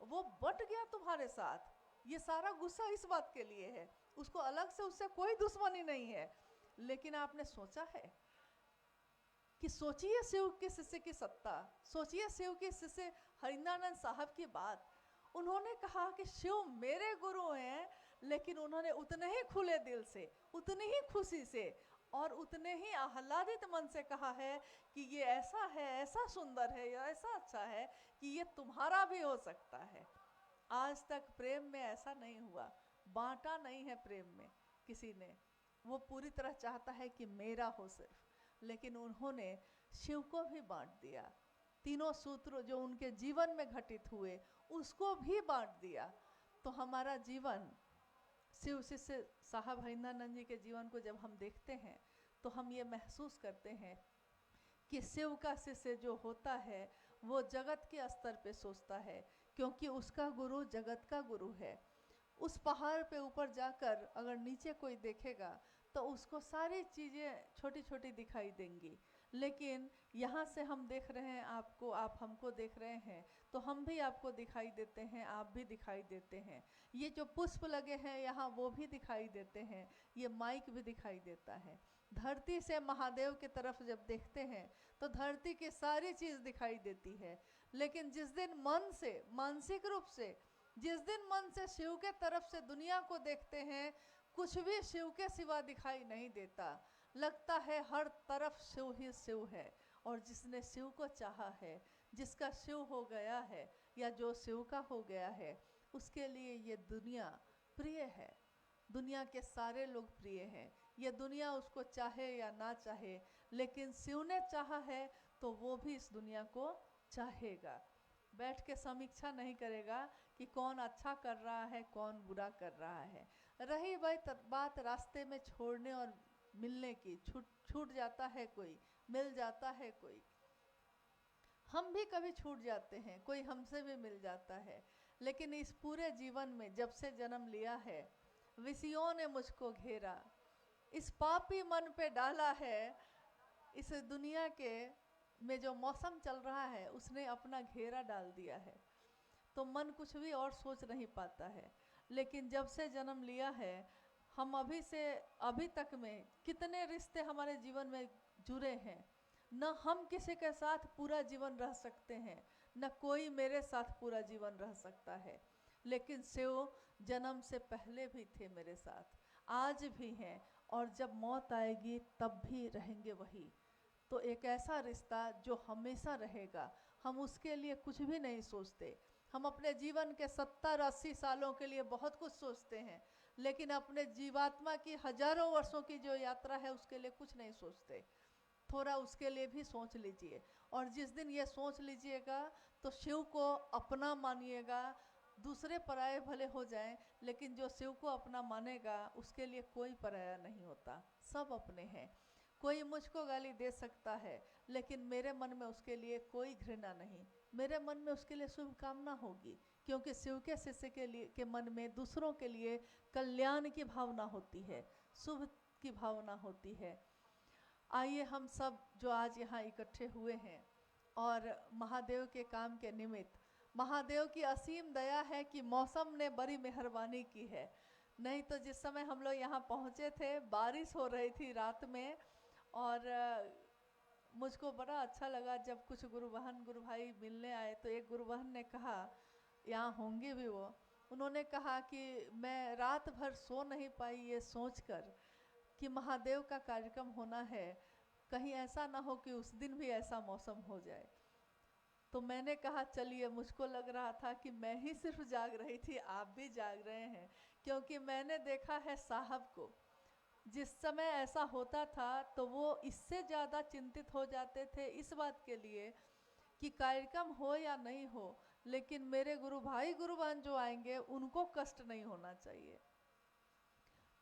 वो बट गया तुम्हारे साथ, ये सारा गुस्सा इस बात के लिए है। उसको अलग से उससे कोई दुश्मनी नहीं है। लेकिन आपने सोचा है कि सोचिए शिव के शिष्य की सत्ता, सोचिए शिव के शिष्य हरिंद्रानंद साहब की बात। उन्होंने कहा कि शिव मेरे गुरु हैं, लेकिन उन्होंने उतने ही खुले दिल से, उतनी ही खुशी से और उतने ही आह्लादित मन से कहा है कि ये ऐसा है, ऐसा सुंदर है, या ऐसा अच्छा है कि ये तुम्हारा भी हो सकता है। आज तक प्रेम में ऐसा नहीं हुआ, बांटा नहीं है प्रेम में किसी ने। वो पूरी तरह चाहता है कि मेरा हो सिर्फ, लेकिन उन्होंने शिव को भी बांट दिया। तीनों सूत्र जो उनके जीवन में घटित हुए उसको भी बांट दिया। तो हमारा जीवन, शिव शिष्य साहब हरिंद्रानंद जी के जीवन को जब हम देखते हैं तो हम ये महसूस करते हैं कि शिव का शिष्य जो होता है वो जगत के स्तर पे सोचता है, क्योंकि उसका गुरु जगत का गुरु है। उस पहाड़ पे ऊपर जाकर अगर नीचे कोई देखेगा तो उसको सारी चीज़ें छोटी छोटी दिखाई देंगी, लेकिन यहाँ से हम देख रहे हैं आपको, आप हमको देख रहे हैं, तो हम भी आपको दिखाई देते हैं, आप भी दिखाई देते हैं। ये जो पुष्प लगे हैं यहाँ वो भी दिखाई देते हैं, ये माइक भी दिखाई देता है। धरती से महादेव की तरफ जब देखते हैं तो धरती की सारी चीज़ दिखाई देती है, लेकिन जिस दिन मन से, मानसिक रूप से, जिस दिन मन से शिव के तरफ से दुनिया को देखते हैं, कुछ भी शिव के सिवा दिखाई नहीं देता। लगता है हर तरफ शिव ही शिव है। और जिसने शिव को चाहा है, जिसका शिव हो गया है या जो शिव का हो गया है, उसके लिए ये दुनिया प्रिय है, दुनिया के सारे लोग प्रिय हैं। ये दुनिया उसको चाहे या ना चाहे, लेकिन शिव ने चाहा है तो वो भी इस दुनिया को चाहेगा। बैठ के समीक्षा नहीं करेगा कि कौन अच्छा कर रहा है कौन बुरा कर रहा है। रही बात रास्ते में छोड़ने और मिलने की, छूट जाता है कोई, मिल जाता है कोई। हम भी कभी छूट जाते हैं, कोई हमसे भी मिल जाता है। लेकिन इस पूरे जीवन में जब से जन्म लिया है, विषयों ने मुझको घेरा, इस पापी मन पे डाला है। इस दुनिया के में जो मौसम चल रहा है उसने अपना घेरा डाल दिया है, तो मन कुछ भी और सोच नहीं पाता है। लेकिन जब से जन्म लिया है, हम अभी से अभी तक में कितने रिश्ते हमारे जीवन में जुड़े हैं। न हम किसी के साथ पूरा जीवन रह सकते हैं, न कोई मेरे साथ पूरा जीवन रह सकता है। लेकिन शिव जन्म से पहले भी थे मेरे साथ, आज भी हैं, और जब मौत आएगी तब भी रहेंगे वही। तो एक ऐसा रिश्ता जो हमेशा रहेगा। हम उसके लिए कुछ भी नहीं सोचते। हम अपने जीवन के 70-80 सालों के लिए बहुत कुछ सोचते हैं, लेकिन अपने जीवात्मा की हजारों वर्षों की जो यात्रा है उसके लिए कुछ नहीं सोचते। थोड़ा उसके लिए भी सोच लीजिए, और जिस दिन ये सोच लीजिएगा तो शिव को अपना मानिएगा। दूसरे पराये भले हो जाएं, लेकिन जो शिव को अपना मानेगा उसके लिए कोई पराया नहीं होता, सब अपने हैं। कोई मुझको गाली दे सकता है, लेकिन मेरे मन में उसके लिए कोई घृणा नहीं, मेरे मन में उसके लिए शुभकामना होगी, क्योंकि शिव के शिष्य के मन में दूसरों के लिए कल्याण की भावना होती है, शुभ की भावना होती है। आइए हम सब जो आज यहाँ इकट्ठे हुए हैं, और महादेव के काम के निमित्त, महादेव की असीम दया है कि मौसम ने बड़ी मेहरबानी की है। नहीं तो जिस समय हम लोग यहाँ पहुँचे थे बारिश हो रही थी रात में, और मुझको बड़ा अच्छा लगा जब कुछ गुरु भाई मिलने आए, तो एक गुरु बहन ने कहा, यहाँ होंगे भी वो, उन्होंने कहा कि मैं रात भर सो नहीं पाई ये सोचकर कि महादेव का कार्यक्रम होना है, कहीं ऐसा ना हो कि उस दिन भी ऐसा मौसम हो जाए। तो मैंने कहा चलिए, मुझको लग रहा था कि मैं ही सिर्फ जाग रही थी, आप भी जाग रहे हैं, क्योंकि मैंने देखा है साहब को, जिस समय ऐसा होता था तो वो इससे ज़्यादा चिंतित हो जाते थे इस बात के लिए कि कार्यक्रम हो या नहीं हो, लेकिन मेरे गुरु भाई गुरु बहन जो आएंगे उनको कष्ट नहीं होना चाहिए।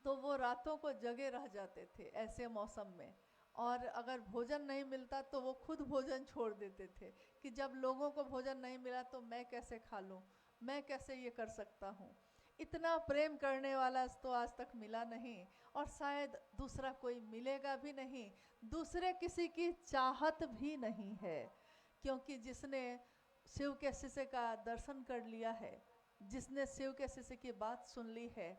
तो वो रातों को जगे रह जाते थे ऐसे मौसम में, और अगर भोजन नहीं मिलता तो वो खुद भोजन छोड़ देते थे कि जब लोगों को भोजन नहीं मिला तो मैं कैसे खा लूँ, मैं कैसे ये कर सकता हूँ। इतना प्रेम करने वाला तो आज तक मिला नहीं, और शायद दूसरा कोई मिलेगा भी नहीं, दूसरे किसी की चाहत भी नहीं है, क्योंकि जिसने शिव के शिष्य का दर्शन कर लिया है, जिसने शिव के शिष्य की बात सुन ली है,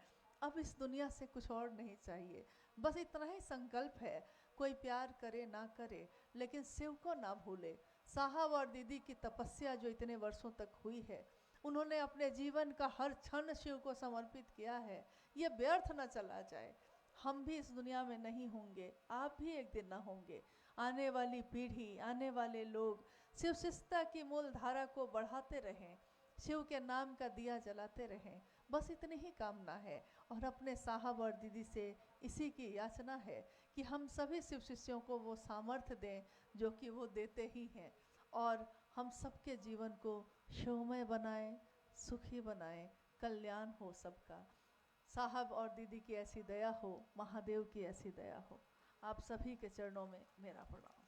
अब इस दुनिया से कुछ और नहीं चाहिए। बस इतना ही संकल्प है, कोई प्यार करे ना करे, लेकिन शिव को ना भूले। साहब और दीदी की तपस्या जो इतने वर्षों तक हुई है, उन्होंने अपने जीवन का हर क्षण शिव को समर्पित किया है, ये व्यर्थ न चला जाए। हम भी इस दुनिया में नहीं होंगे, आप भी एक दिन ना होंगे। आने वाली पीढ़ी, आने वाले लोग शिव शिष्टता की मूल धारा को बढ़ाते रहें, शिव के नाम का दिया जलाते रहें, बस इतनी ही कामना है। और अपने साहब और दीदी से इसी की याचना है कि हम सभी शिव शिष्यों को वो सामर्थ्य दें जो कि वो देते ही हैं, और हम सबके जीवन को शिवमय बनाएं, सुखी बनाएं, कल्याण हो सबका। साहब और दीदी की ऐसी दया हो, महादेव की ऐसी दया हो। आप सभी के चरणों में मेरा प्रणाम।